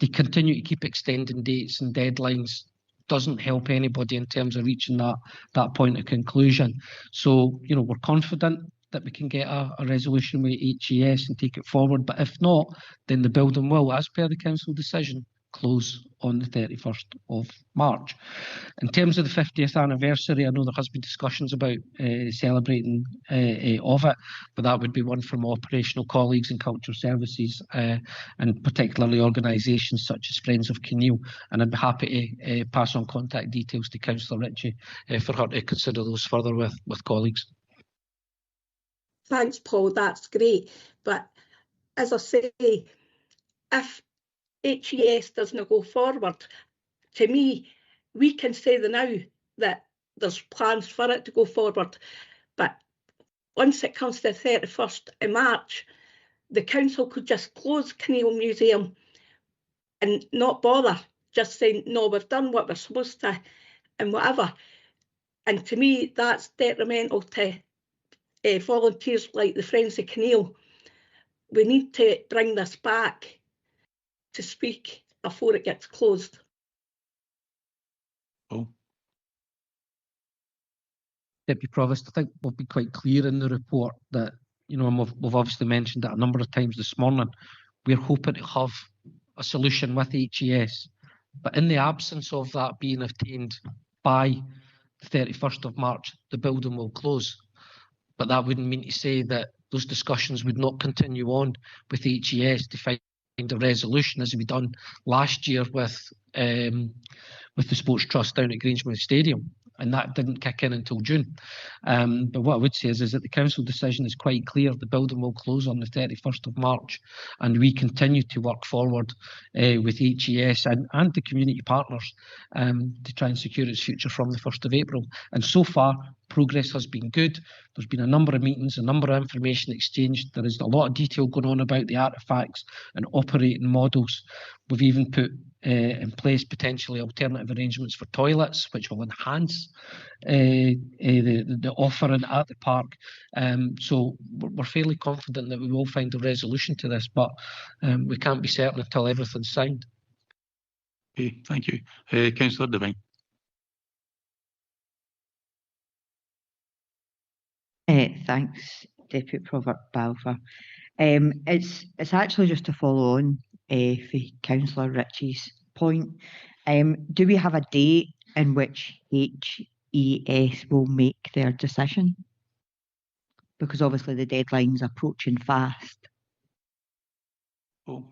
They continue to keep extending dates and deadlines doesn't help anybody in terms of reaching that point of conclusion. So, you know, we're confident that we can get a resolution with HES and take it forward. But if not, then the building will, as per the Council decision, close on the 31st of March. In terms of the 50th anniversary, I know there has been discussions about celebrating of it, but that would be one from operational colleagues in culture services and particularly organisations such as Friends of Kinneil, and I'd be happy to pass on contact details to Councillor Ritchie for her to consider those further with colleagues. Thanks, Paul, that's great. But as I say, if HES doesn't go forward, to me, we can say now that there's plans for it to go forward. But once it comes to the 31st of March, the council could just close Kinneil Museum and not bother, just saying, no, we've done what we're supposed to and whatever. And to me, that's detrimental to volunteers like the Friends of Kinneil. We need to bring this back to speak before it gets closed. Paul? Deputy Provost, I think we've been quite clear in the report that, you know, and we've obviously mentioned it a number of times this morning, we're hoping to have a solution with HES. But in the absence of that being attained by the 31st of March, the building will close. But that wouldn't mean to say that those discussions would not continue on with HES to find a resolution, as we done last year with the Sports Trust down at Grangemouth Stadium. And that didn't kick in until June. But what I would say is that the council decision is quite clear. The building will close on the 31st of March, and we continue to work forward with HES and the community partners to try and secure its future from the 1st of April. And so far, progress has been good. There's been a number of meetings, a number of information exchanged. There is a lot of detail going on about the artefacts and operating models. We've even put in place potentially alternative arrangements for toilets, which will enhance the offering at the park. So we're fairly confident that we will find a resolution to this, but we can't be certain until everything's signed. Okay, thank you. Councillor Devine. Thanks, Deputy Provost Balfour. It's actually just to follow on for Councillor Ritchie's point. Do we have a date in which HES will make their decision? Because obviously the deadline's approaching fast. Oh.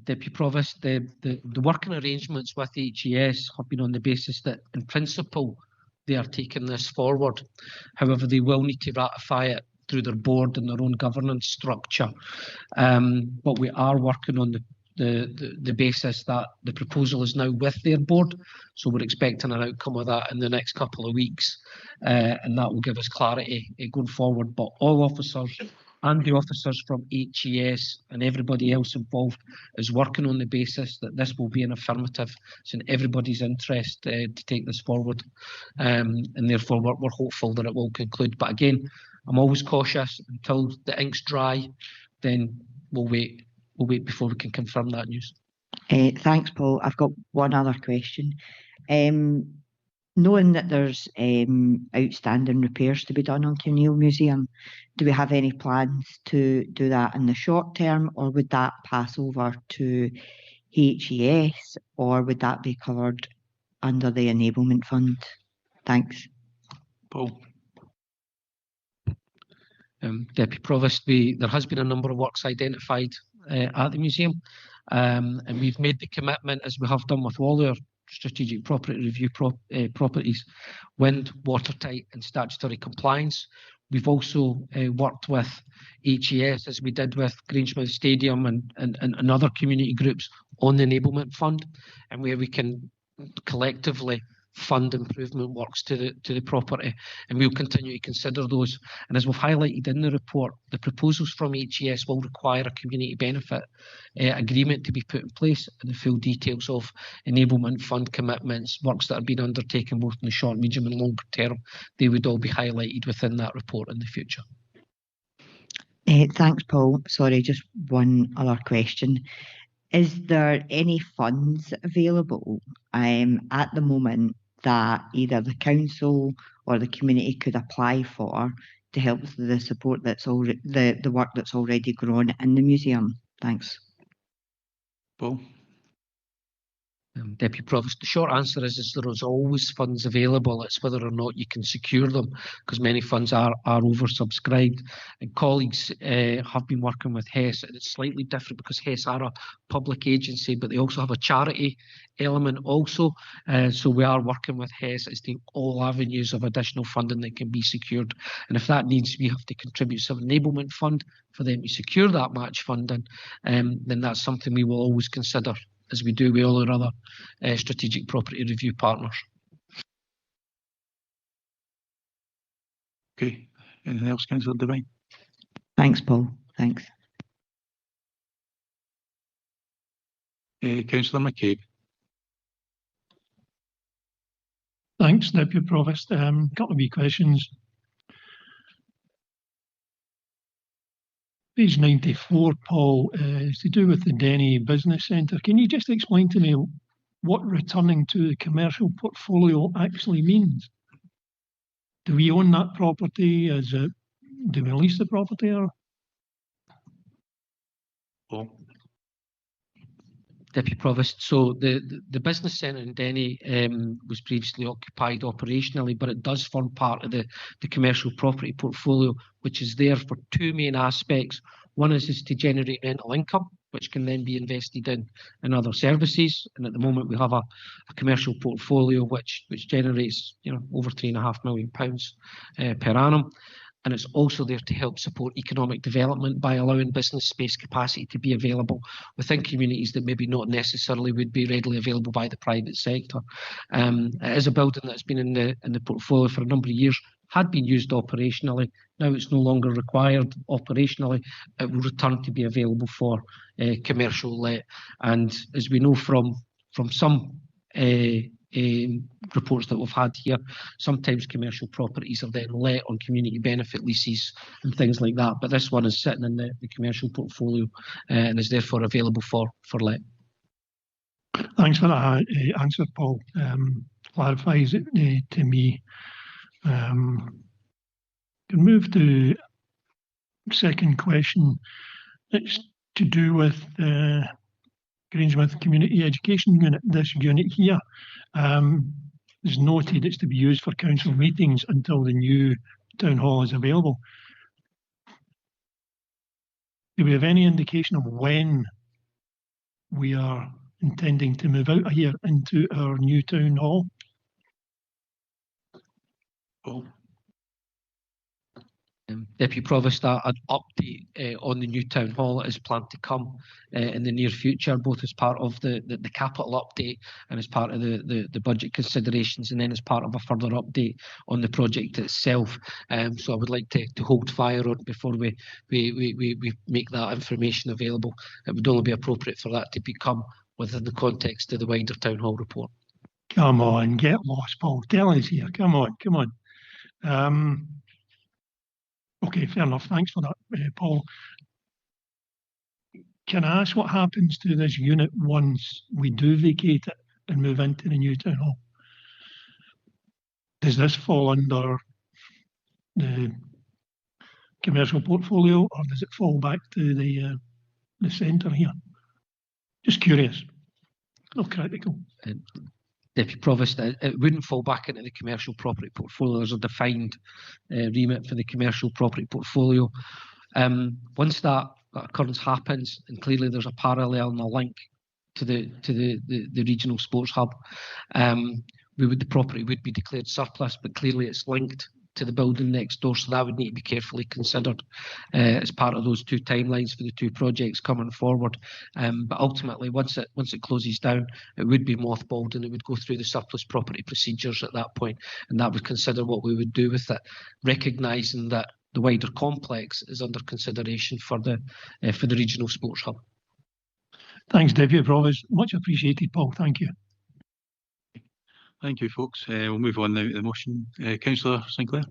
Deputy Provost, the working arrangements with HES have been on the basis that, in principle, they are taking this forward. However, they will need to ratify it through their board and their own governance structure. But we are working on the basis that the proposal is now with their board. So we're expecting an outcome of that in the next couple of weeks. And that will give us clarity going forward. But all officers and the officers from HES and everybody else involved is working on the basis that this will be an affirmative. It's in everybody's interest to take this forward. And therefore, we're hopeful that it will conclude. But again, I'm always cautious until the ink's dry, then we'll wait. We'll wait before we can confirm that news. Thanks, Paul. I've got one other question. Knowing that there's outstanding repairs to be done on Kinneil Museum, do we have any plans to do that in the short term, or would that pass over to HES, or would that be covered under the Enablement Fund? Thanks. Paul. Deputy Provost, there has been a number of works identified at the museum, and we've made the commitment, as we have done with all our strategic property review properties, wind, watertight and statutory compliance. We've also worked with HES, as we did with Grangemouth Stadium and other community groups, on the Enablement Fund, and where we can collectively fund improvement works to the property, and we'll continue to consider those. And as we've highlighted in the report, the proposals from HES will require a community benefit agreement to be put in place, and the full details of Enablement Fund commitments, works that are being undertaken both in the short, medium and longer term, they would all be highlighted within that report in the future. Thanks, Paul. Sorry, just one other question. Is there any funds available at the moment that either the council or the community could apply for to help with the support that's already the work that's already grown in the museum? Thanks. Paul. Thanks, Paul. Sorry, just one other question. Is there any funds available at the moment that either the council or the community could apply for to help the support that's already the work that's already grown in the museum? Thanks. Paul. Paul. Deputy Provost, the short answer is there is always funds available. It's whether or not you can secure them, because many funds are oversubscribed. And colleagues have been working with HES. It's slightly different because HES are a public agency, but they also have a charity element also. So we are working with HES as to all avenues of additional funding that can be secured. And if that needs, we have to contribute some enablement fund for them to secure that match funding, then that's something we will always consider, as we do with all our other strategic property review partners. Okay. Anything else, Councillor Devine? Thanks, Paul. Thanks. Councillor McCabe. Thanks, Deputy Provost. Couple of wee questions. Page 94, Paul, is to do with the Denny Business Centre. Can you just explain to me what returning to the commercial portfolio actually means? Do we own that property? Do we lease the property? Or? Paul. Deputy Provost, so the business centre in Denny was previously occupied operationally, but it does form part of the commercial property portfolio, which is there for two main aspects. One is to generate rental income, which can then be invested in other services. And at the moment, we have a commercial portfolio which generates over £3.5 million per annum. And it's also there to help support economic development by allowing business space capacity to be available within communities that maybe not necessarily would be readily available by the private sector. It is a building that's been in the portfolio for a number of years, had been used operationally. Now it's no longer required operationally. It will return to be available for commercial let. And as we know from some reports that we've had here, sometimes commercial properties are then let on community benefit leases and things like that. But this one is sitting in the commercial portfolio and is therefore available for let. Thanks for that answer, Paul. Clarifies it to me. Can move to second question. It's to do with Grangemouth Community Education Unit. This unit here is noted it's to be used for council meetings until the new town hall is available. Do we have any indication of when we are intending to move out of here into our new town hall? Oh. Deputy Provost, an update on the new town hall is planned to come in the near future, both as part of the capital update and as part of the budget considerations, and then as part of a further update on the project itself. So I would like to hold fire on before we make that information available. It would only be appropriate for that to become within the context of the wider town hall report. Come on, get lost, Paul. Tell us here. Come on. Okay, fair enough. Thanks for that, Paul. Can I ask what happens to this unit once we do vacate it and move into the new town hall? Does this fall under the commercial portfolio, or does it fall back to the centre here? Just curious. Not critical. Deputy Provost, it wouldn't fall back into the commercial property portfolio. There's a defined remit for the commercial property portfolio. Once that occurrence happens, and clearly there's a parallel and a link to the regional sports hub, the property would be declared surplus, but clearly it's linked to the building next door, so that would need to be carefully considered as part of those two timelines for the two projects coming forward. But ultimately, once it closes down, it would be mothballed and it would go through the surplus property procedures at that point, and that would consider what we would do with it, recognising that the wider complex is under consideration for the regional sports hub. Thanks, Deputy Provost. Much appreciated, Paul. Thank you. Thank you, folks. We'll move on now to the motion. Councillor Sinclair.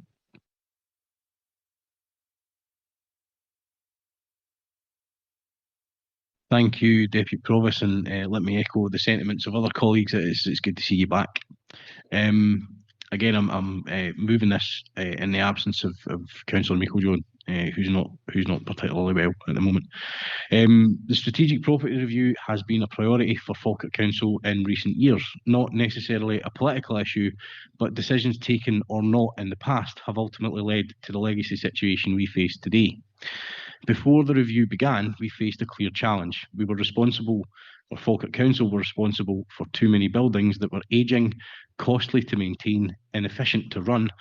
Thank you, Deputy Provost, and let me echo the sentiments of other colleagues. It's good to see you back. Again, I'm moving this in the absence of Councillor Meiklejohn, who's not particularly well at the moment. The strategic property review has been a priority for Falkirk Council in recent years, not necessarily a political issue, but decisions taken or not in the past have ultimately led to the legacy situation we face today. Before the review began, we faced a clear challenge. Falkirk Council were responsible for too many buildings that were ageing, costly to maintain, inefficient to run.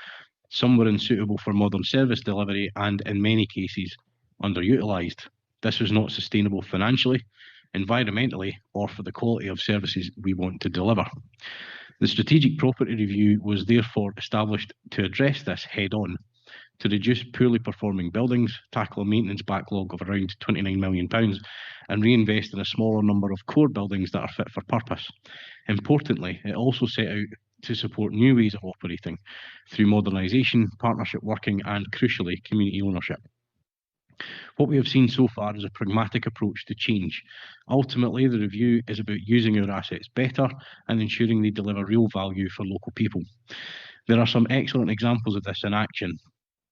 Some were unsuitable for modern service delivery and, in many cases, underutilised. This was not sustainable financially, environmentally, or for the quality of services we want to deliver. The strategic property review was therefore established to address this head-on, to reduce poorly performing buildings, tackle a maintenance backlog of around £29 million, and reinvest in a smaller number of core buildings that are fit for purpose. Importantly, it also set out to support new ways of operating through modernisation, partnership working, and crucially, community ownership. What we have seen so far is a pragmatic approach to change. Ultimately, the review is about using our assets better and ensuring they deliver real value for local people. There are some excellent examples of this in action.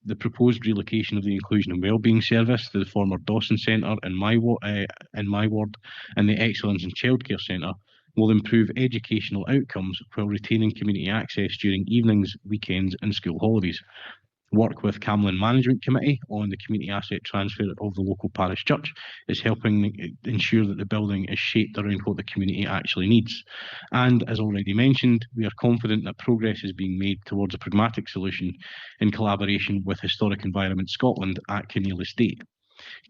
The proposed relocation of the Inclusion and Wellbeing Service to the former Dawson Centre in my ward and the Excellence in Childcare Centre will improve educational outcomes while retaining community access during evenings, weekends and school holidays. Work with Camlin Management Committee on the community asset transfer of the local parish church is helping ensure that the building is shaped around what the community actually needs. And as already mentioned, we are confident that progress is being made towards a pragmatic solution in collaboration with Historic Environment Scotland at Kinneil Estate.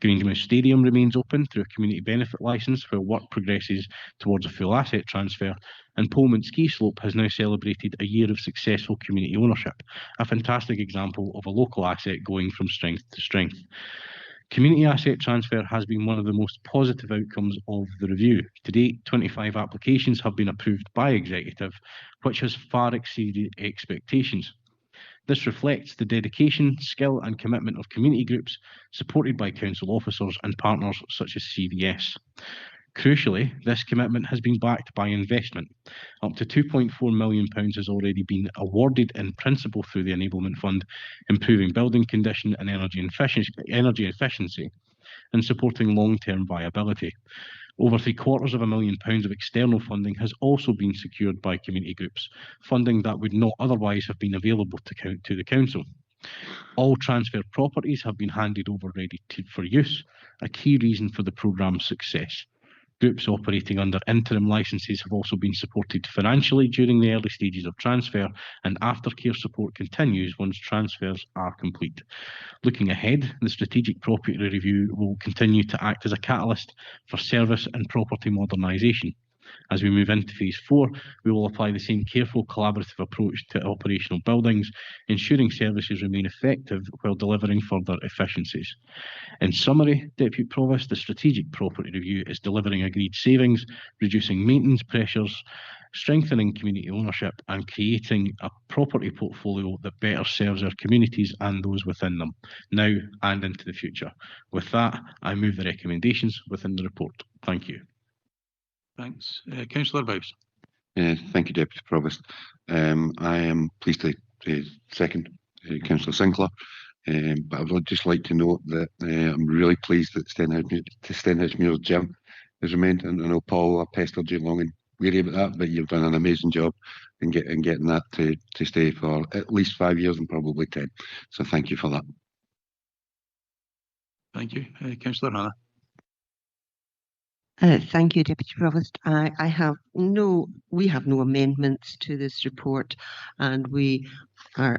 Grangemouth Stadium remains open through a community benefit licence while work progresses towards a full asset transfer, and Pullman Ski Slope has now celebrated a year of successful community ownership, a fantastic example of a local asset going from strength to strength. Community asset transfer has been one of the most positive outcomes of the review. To date, 25 applications have been approved by Executive, which has far exceeded expectations. This reflects the dedication, skill and commitment of community groups, supported by council officers and partners such as CVS. Crucially, this commitment has been backed by investment. Up to £2.4 million has already been awarded in principle through the Enablement Fund, improving building condition and energy efficiency and supporting long-term viability. Over £750,000 of external funding has also been secured by community groups, funding that would not otherwise have been available to the council. All transferred properties have been handed over ready for use, a key reason for the programme's success. Groups operating under interim licences have also been supported financially during the early stages of transfer, and aftercare support continues once transfers are complete. Looking ahead, the strategic property review will continue to act as a catalyst for service and property modernisation. As we move into phase 4, we will apply the same careful collaborative approach to operational buildings, ensuring services remain effective while delivering further efficiencies. In summary, Deputy Provost, the strategic property review is delivering agreed savings, reducing maintenance pressures, strengthening community ownership and creating a property portfolio that better serves our communities and those within them, now and into the future. With that, I move the recommendations within the report. Thank you. Thanks. Councillor Bowes. Thank you, Deputy Provost. I am pleased to second Councillor Sinclair, but I would just like to note that I'm really pleased that Stenhousemuir's gym has remained. And I know Paul, I pestered you long and weary about that, but you've done an amazing job in getting that to stay for at least 5 years and probably 10. So thank you for that. Thank you. Councillor Hannah. Thank you, Deputy Provost. We have no amendments to this report, and I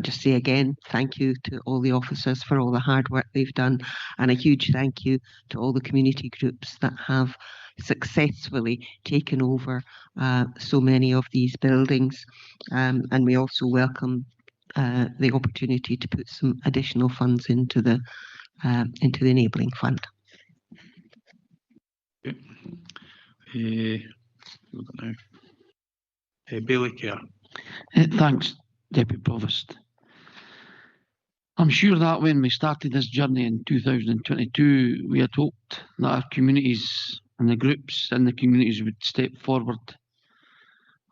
just say again, thank you to all the officers for all the hard work they've done, and a huge thank you to all the community groups that have successfully taken over so many of these buildings, and we also welcome the opportunity to put some additional funds into the Enabling Fund. Bailey Kerr. Thanks, Deputy Provost. I'm sure that when we started this journey in 2022, we had hoped that our communities and the groups in the communities would step forward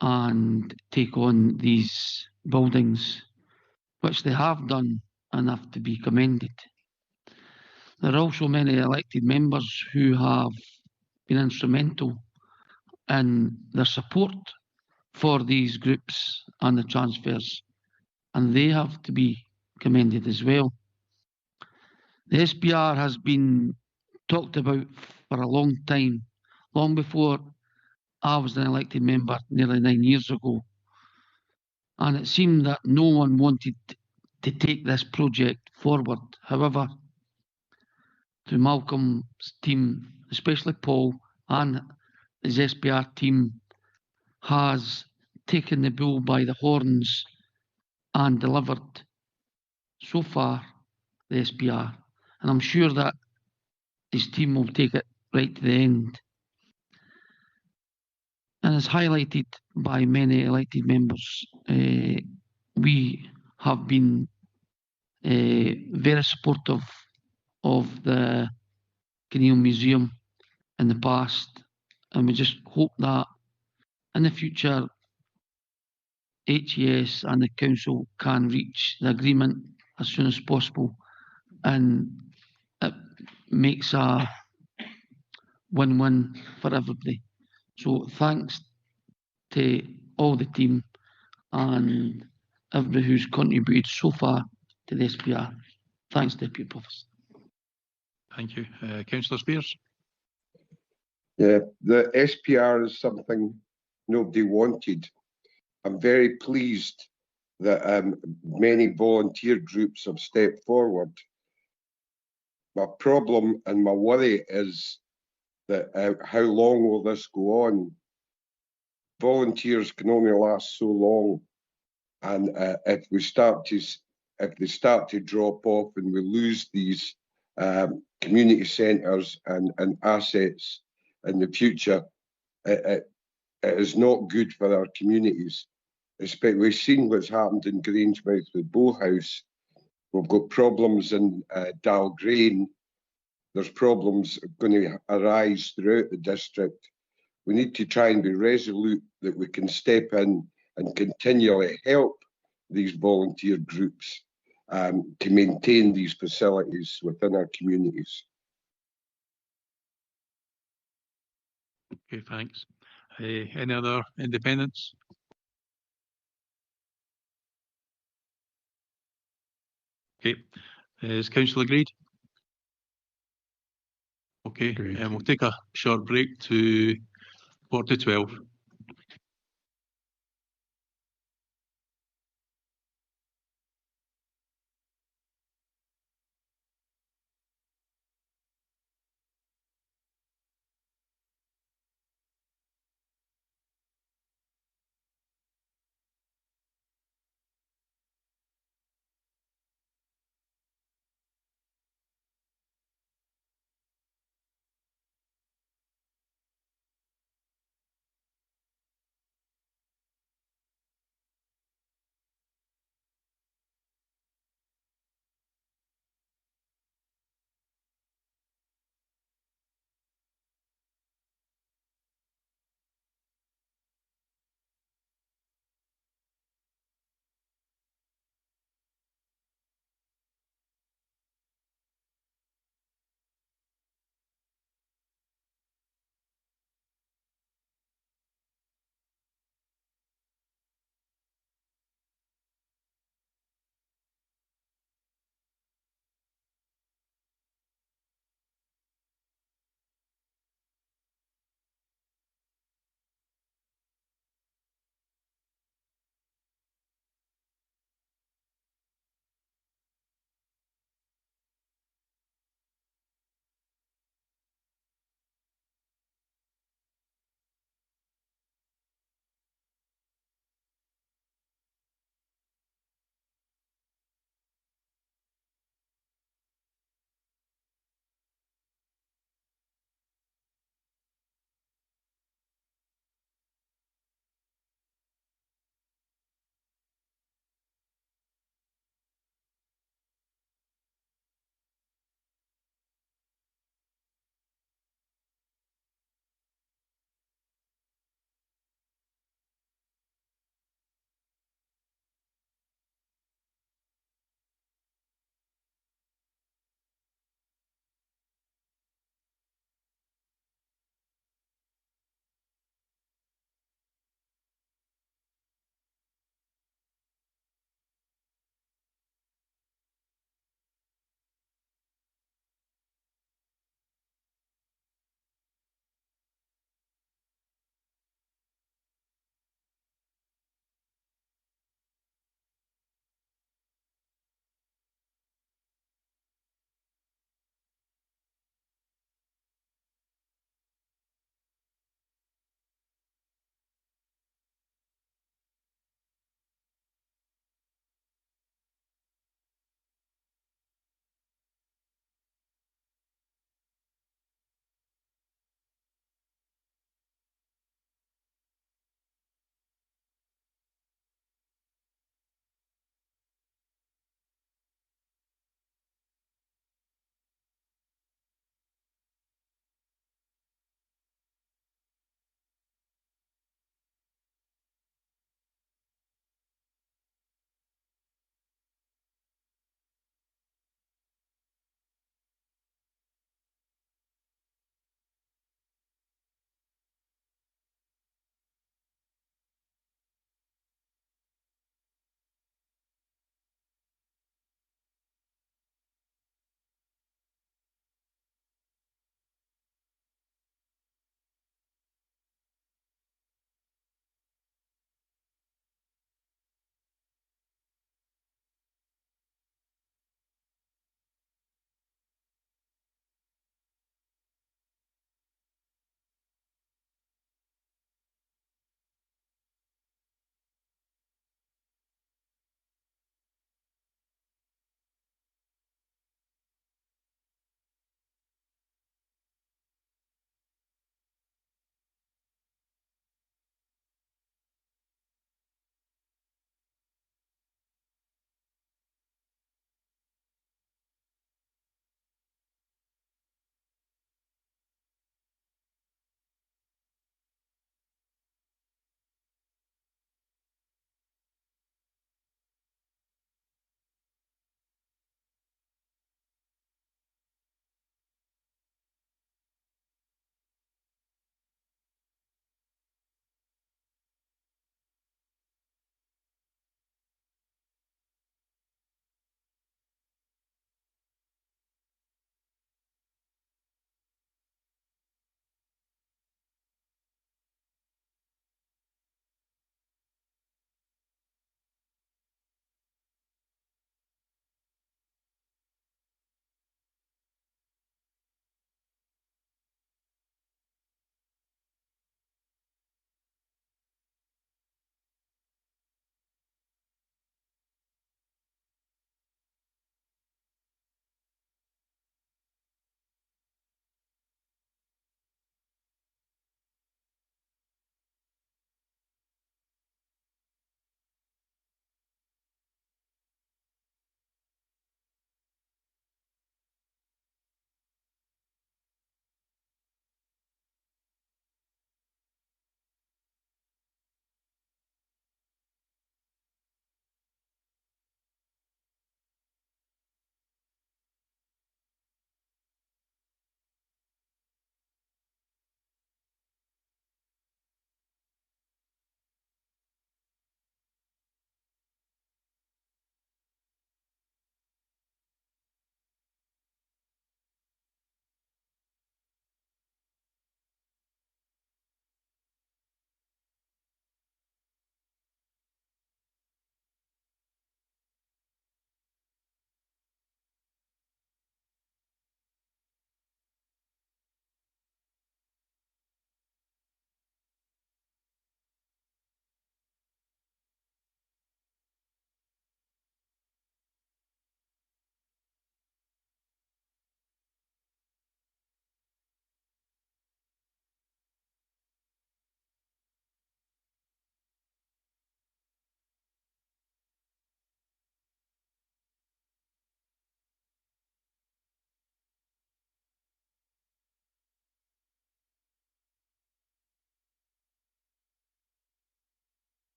and take on these buildings, which they have done and have to be commended. There are also many elected members who have been instrumental in their support for these groups and the transfers, and they have to be commended as well. The SPR has been talked about for a long time, long before I was an elected member nearly 9 years ago. And it seemed that no one wanted to take this project forward. However, through Malcolm's team, especially Paul and his SPR team, has taken the bull by the horns and delivered so far the SPR. And I'm sure that his team will take it right to the end. And as highlighted by many elected members, we have been very supportive of the Kinneil Museum in the past, and we just hope that in the future HES and the council can reach the agreement as soon as possible, and it makes a win-win for everybody. So thanks to all the team and everybody who's contributed so far to the SPR. Thanks, Deputy Provost. Thank you. Councillor Spears? Yeah, the SPR is something nobody wanted. I'm very pleased that many volunteer groups have stepped forward. My problem and my worry is that how long will this go on? Volunteers can only last so long, and if they start to drop off and we lose these community centres and assets in the future, it is not good for our communities. We've seen what's happened in Grangemouth with Bowhouse. We've got problems in Dalgrain. There's problems going to arise throughout the district. We need to try and be resolute that we can step in and continually help these volunteer groups to maintain these facilities within our communities. Okay, thanks. Any other independents? Okay, is council agreed? Okay, we'll take a short break to 4:40.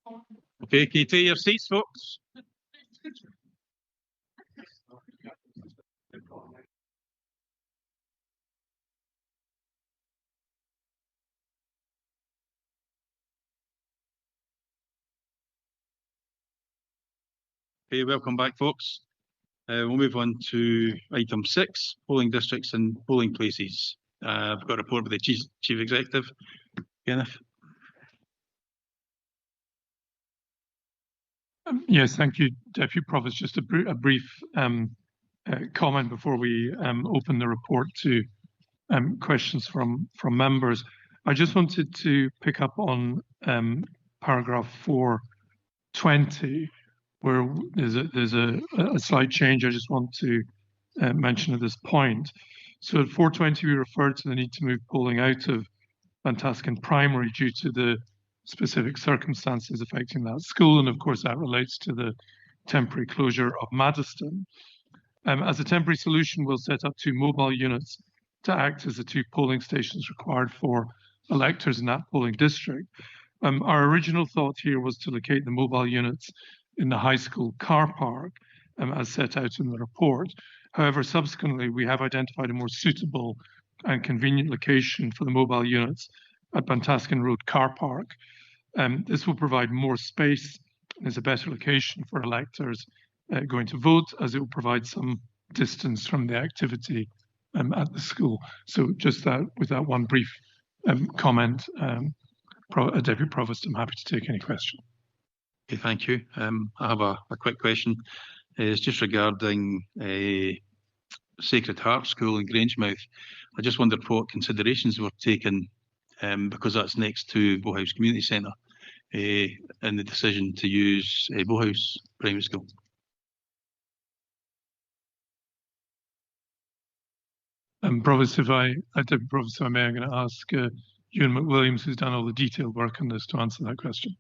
Okay, can you take your seats, folks? Okay, welcome back, folks. We'll move on to item 6, polling districts and polling places. I've got a report with the Chief Executive. Kenneth? Yes, thank you, Deputy Provost. Just a brief comment before we open the report to questions from members. I just wanted to pick up on paragraph 420, where there's a slight change I just want to mention at this point. So at 420, we referred to the need to move polling out of Bantaskin Primary due to the specific circumstances affecting that school, and of course that relates to the temporary closure of Maddiston. As a temporary solution, we'll set up 2 mobile units to act as the 2 polling stations required for electors in that polling district. Our original thought here was to locate the mobile units in the high school car park, as set out in the report. However, subsequently, we have identified a more suitable and convenient location for the mobile units at Bantaskin Road car park. This will provide more space and is a better location for electors going to vote, as it will provide some distance from the activity at the school. So just that, with that one brief comment, Deputy Provost, I'm happy to take any question. Okay, thank you. I have a quick question. It's just regarding Sacred Heart School in Grangemouth. I just wondered what considerations were taken, because that's next to Bowhouse Community Centre, in the decision to use Bowhouse Primary School. Provost, Deputy Provost, if I may, I'm going to ask Ewan McWilliams, who's done all the detailed work on this, to answer that question.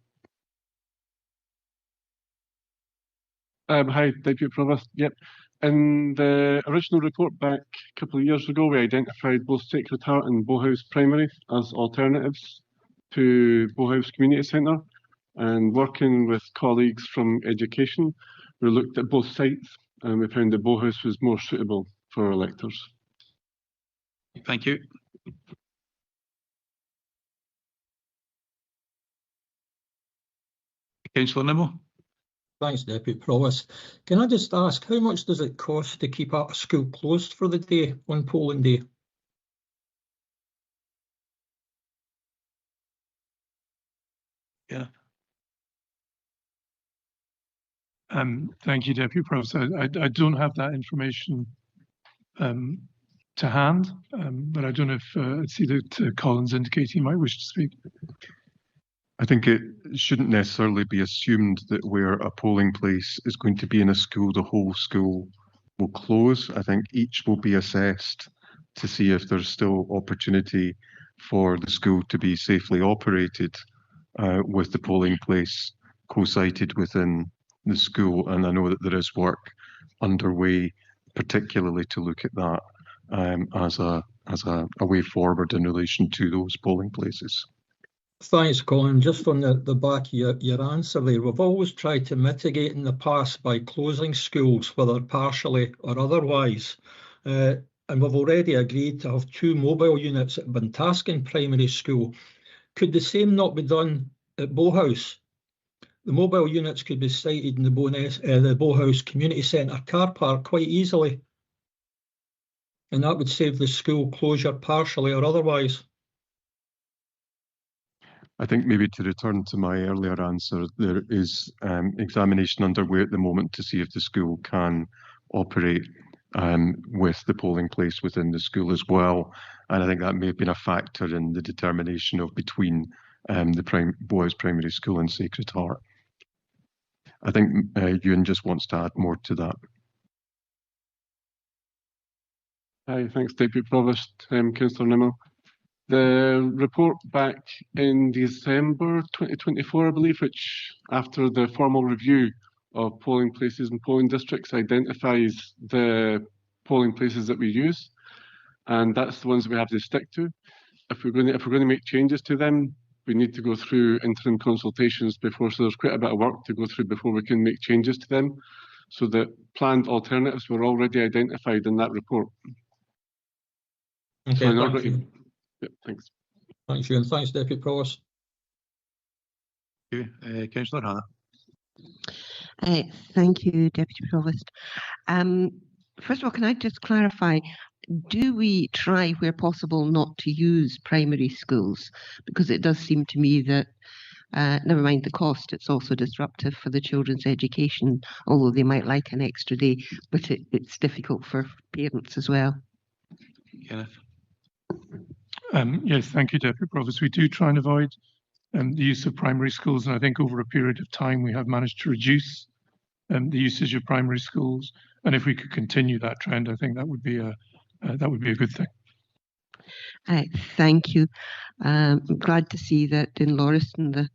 Hi, Deputy Provost. Yep. In the original report back a couple of years ago, we identified both Sacred Heart and Bowhouse Primary as alternatives to Bowhouse Community Centre. And working with colleagues from education, we looked at both sites and we found that Bowhouse was more suitable for electors. Thank you. Councillor Nimmo. Thanks, Deputy Provost. Can I just ask, how much does it cost to keep a school closed for the day on polling day? Yeah. Thank you, Deputy Provost. I don't have that information to hand, but I don't know if I see that Colin's indicating he might wish to speak. I think it shouldn't necessarily be assumed that where a polling place is going to be in a school, the whole school will close. I think each will be assessed to see if there's still opportunity for the school to be safely operated with the polling place co-sited within the school. And I know that there is work underway, particularly to look at that as a way forward in relation to those polling places. Thanks, Colin. Just on the back of your answer there, we've always tried to mitigate in the past by closing schools, whether partially or otherwise. And we've already agreed to have 2 mobile units at Bantaskin Primary School. Could the same not be done at Bowhouse? The mobile units could be sited in the Bowhouse Community Centre car park quite easily. And that would save the school closure partially or otherwise. I think maybe to return to my earlier answer, there is examination underway at the moment to see if the school can operate with the polling place within the school as well. And I think that may have been a factor in the determination of between the Bowhouse Primary School and Sacred Heart. I think Ewan just wants to add more to that. Hi, thanks, Deputy Provost, Councillor Nimmo. The report back in December 2024, I believe, which after the formal review of polling places and polling districts identifies the polling places that we use, and that's the ones that we have to stick to. If we're going to make changes to them, we need to go through interim consultations before, so there's quite a bit of work to go through before we can make changes to them. So the planned alternatives were already identified in that report. Okay, So in thank order, you. yeah, thanks. Thanks, Ewan. Thanks, Deputy Provost. Thank you. Councillor Hannah. Thank you, Deputy Provost. First of all, can I just clarify, do we try where possible not to use primary schools? Because it does seem to me that, never mind the cost, it's also disruptive for the children's education, although they might like an extra day, but it's difficult for parents as well. Kenneth. Yes, thank you, Deputy Provost. We do try and avoid the use of primary schools, and I think over a period of time we have managed to reduce the usage of primary schools. And if we could continue that trend, I think that would be a good thing. Thank you. I'm glad to see that in Lauriston the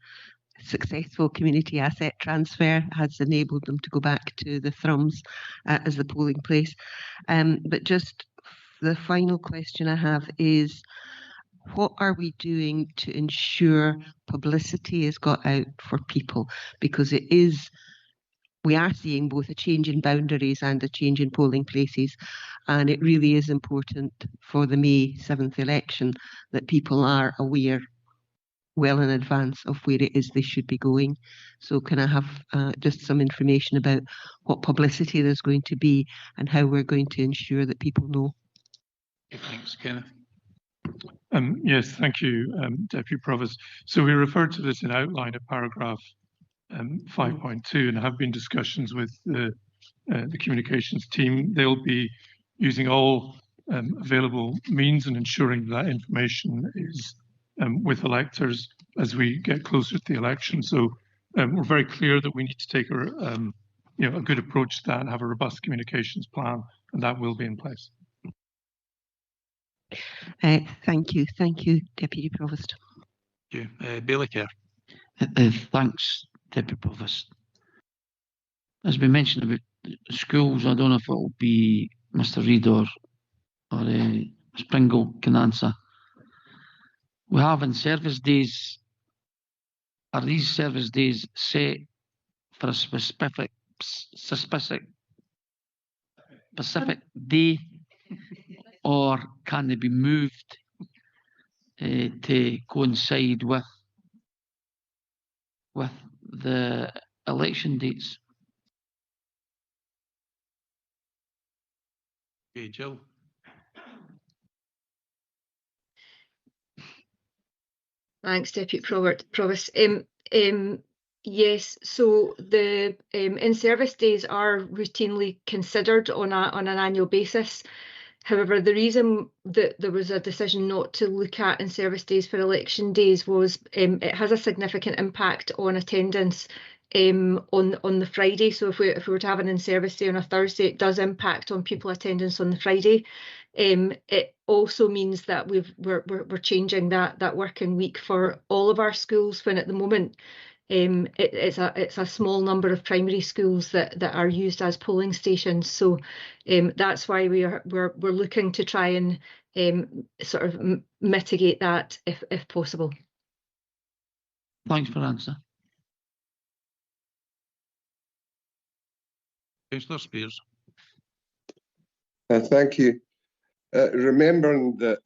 successful community asset transfer has enabled them to go back to the Thrums as the polling place. But just the final question I have is, what are we doing to ensure publicity is got out for people? Because we are seeing both a change in boundaries and a change in polling places, and it really is important for the May 7th election that people are aware well in advance of where it is they should be going. So can I have just some information about what publicity there's going to be and how we're going to ensure that people know? Thanks, Kenneth. Yes, thank you, Deputy Provost. So we referred to this in outline of paragraph 5.2, and have been discussions with the communications team. They'll be using all available means and ensuring that information is with electors as we get closer to the election. So we're very clear that we need to take a good approach to that and have a robust communications plan, and that will be in place. Thank you, Deputy Provost. Thank you. Bailey Kerr. Thanks, Deputy Provost. As we mentioned about schools, I don't know if it will be Mr. Reid or Springle can answer. We have in service days, are these service days set for a specific day, or can they be moved to coincide with the election dates? Okay, Jill. Thanks, Deputy Provost. Yes, so the in-service days are routinely considered on an annual basis. However, the reason that there was a decision not to look at in-service days for election days was it has a significant impact on attendance on the Friday. So if we were to have an in-service day on a Thursday, it does impact on people attendance on the Friday. It also means that we're changing that working week for all of our schools, when at the moment it's a small number of primary schools that are used as polling stations. So that's why we're looking to try and sort of mitigate that if possible. Thanks for the answer. Councillor Spears. Thank you. Remembering that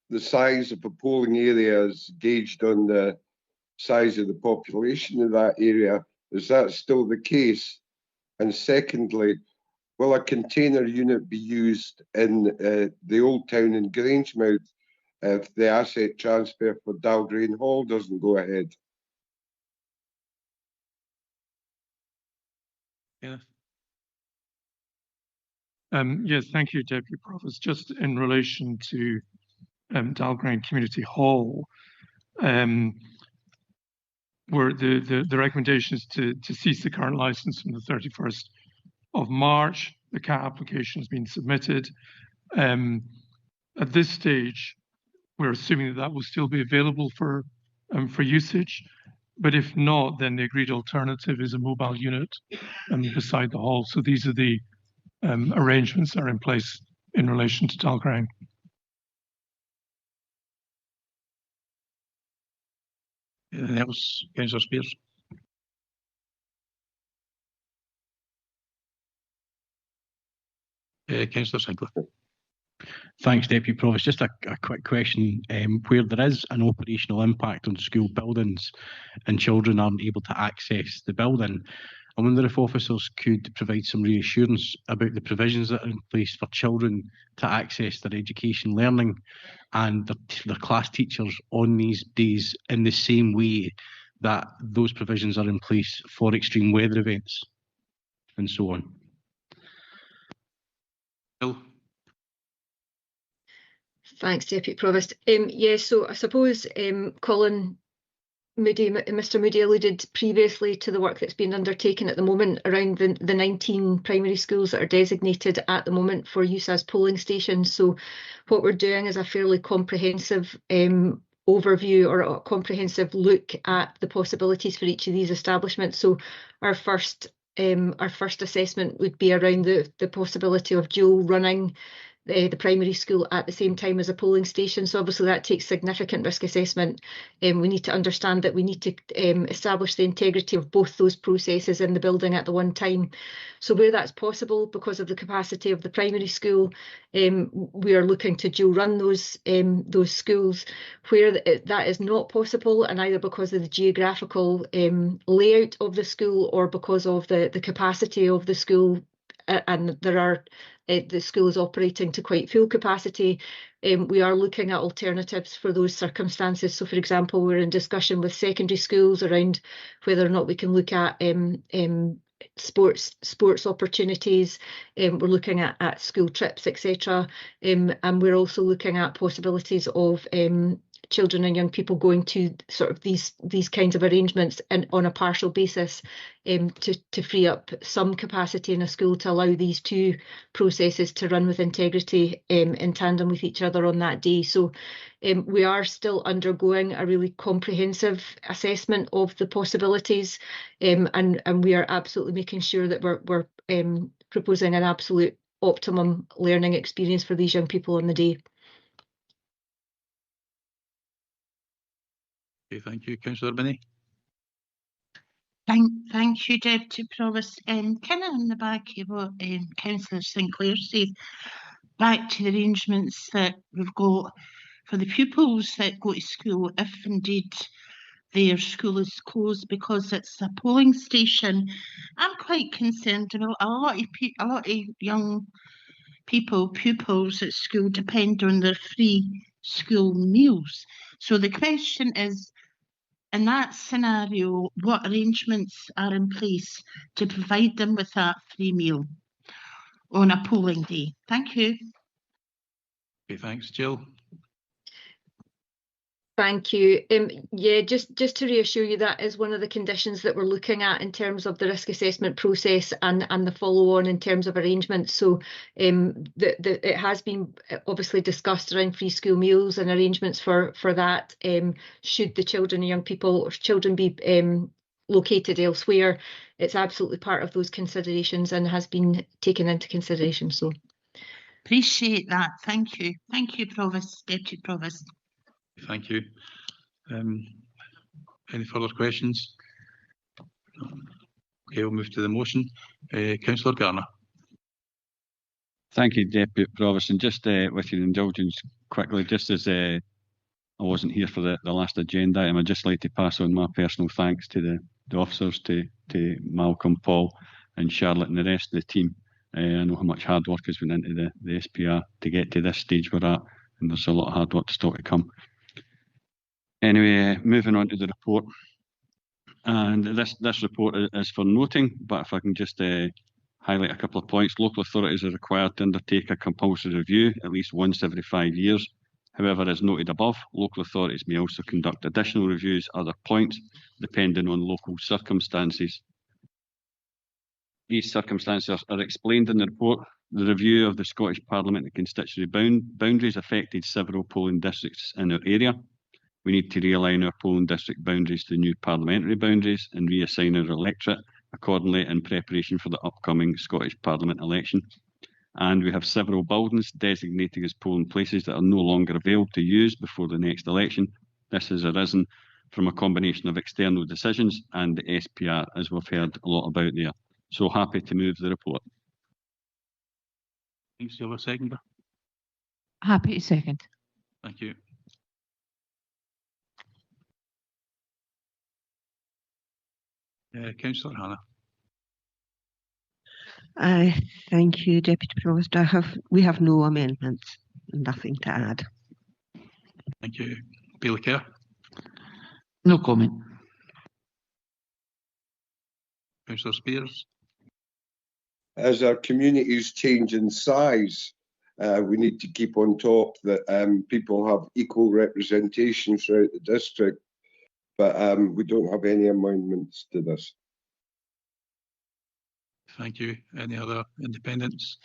the size of a polling area is gauged on the size of the population of that area, is that still the case? And secondly, will a container unit be used in the Old Town in Grangemouth if the asset transfer for Dalgrain Hall doesn't go ahead? Yeah. Yes, thank you, Deputy Provost. Just in relation to Dalgrain Community Hall, where the recommendation is to cease the current licence from the 31st of March. The CAT application has been submitted. At this stage, we're assuming that will still be available for usage. But if not, then the agreed alternative is a mobile unit beside the hall. So these are the arrangements that are in place in relation to Dalgrain. Anything else, Councillor Spears? Councillor Sinclair. Thanks, Deputy Provost. Just a quick question. Where there is an operational impact on school buildings and children aren't able to access the building, I wonder if officers could provide some reassurance about the provisions that are in place for children to access their education learning and their class teachers on these days in the same way that those provisions are in place for extreme weather events and so on. Bill? Thanks, Deputy Provost. Yes, so I suppose Colin Moody, Mr Moody alluded previously to the work that's been undertaken at the moment around the 19 primary schools that are designated at the moment for use as polling stations. So what we're doing is a fairly comprehensive overview or a comprehensive look at the possibilities for each of these establishments. So our first assessment would be around the possibility of dual running the primary school at the same time as a polling station. So obviously that takes significant risk assessment. We need to understand that we need to establish the integrity of both those processes in the building at the one time. So where that's possible, because of the capacity of the primary school, we are looking to dual run those schools. Where that is not possible, and either because of the geographical layout of the school or because of the capacity of the school, and the school is operating to quite full capacity, we are looking at alternatives for those circumstances. So, for example, we're in discussion with secondary schools around whether or not we can look at sports opportunities. We're looking at school trips, etc. And we're also looking at possibilities of children and young people going to sort of these kinds of arrangements and on a partial basis to free up some capacity in a school to allow these two processes to run with integrity in tandem with each other on that day. So we are still undergoing a really comprehensive assessment of the possibilities, and we are absolutely making sure that we're proposing an absolute optimum learning experience for these young people on the day. Okay, thank you. Councillor Binney? Thank you, Deputy Provost. Kind of on the back of what Councillor Sinclair said, back to the arrangements that we've got for the pupils that go to school, if indeed their school is closed because it's a polling station. I'm quite concerned about a lot of young people, pupils at school, depend on their free school meals. So the question is, in that scenario, what arrangements are in place to provide them with that free meal on a polling day? Thank you. Okay, thanks. Jill? Thank you. Yeah, just to reassure you, that is one of the conditions that we're looking at in terms of the risk assessment process and the follow-on in terms of arrangements. So it has been obviously discussed around free school meals and arrangements for that. Should the children and young people or children be located elsewhere, it's absolutely part of those considerations and has been taken into consideration. So appreciate that. Thank you. Thank you, Provost, Deputy Provost. Thank you. Any further questions? Okay, we'll move to the motion. Councillor Garner. Thank you, Deputy Provost. And just with your indulgence, quickly, just as I wasn't here for the last agenda item, I'd just like to pass on my personal thanks to the officers, to Malcolm, Paul and Charlotte and the rest of the team. I know how much hard work has went into the SPR to get to this stage we're at, and there's a lot of hard work still to come. Anyway, moving on to the report. And this report is for noting, but if I can just highlight a couple of points. Local authorities are required to undertake a compulsory review at least once every 5 years. However, as noted above, local authorities may also conduct additional reviews at other points, depending on local circumstances. These circumstances are explained in the report. The review of the Scottish Parliament and constituency boundaries affected several polling districts in our area. We need to realign our polling district boundaries to new parliamentary boundaries and reassign our electorate accordingly in preparation for the upcoming Scottish Parliament election. And we have several buildings designated as polling places that are no longer available to use before the next election. This has arisen from a combination of external decisions and the SPR, as we've heard a lot about there. So happy to move the report. Thanks. Do you have a seconder? Happy to second. Thank you. Councillor Hannah. Thank you, Deputy Provost. We have no amendments, nothing to add. Thank you. Bailey Kerr. No comment. Councillor Spears. As our communities change in size, we need to keep on top that people have equal representation throughout the district, but we don't have any amendments to this. Thank you. Any other independents?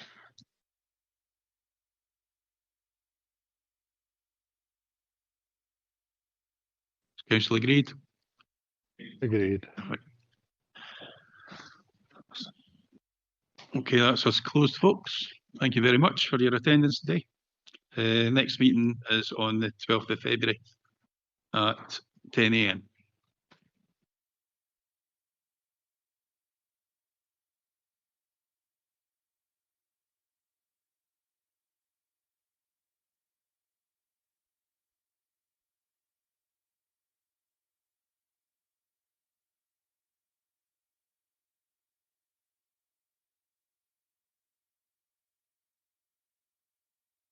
Councillor agreed? Agreed. Okay, that's us closed, folks. Thank you very much for your attendance today. Next meeting is on the 12th of February at 10 AM.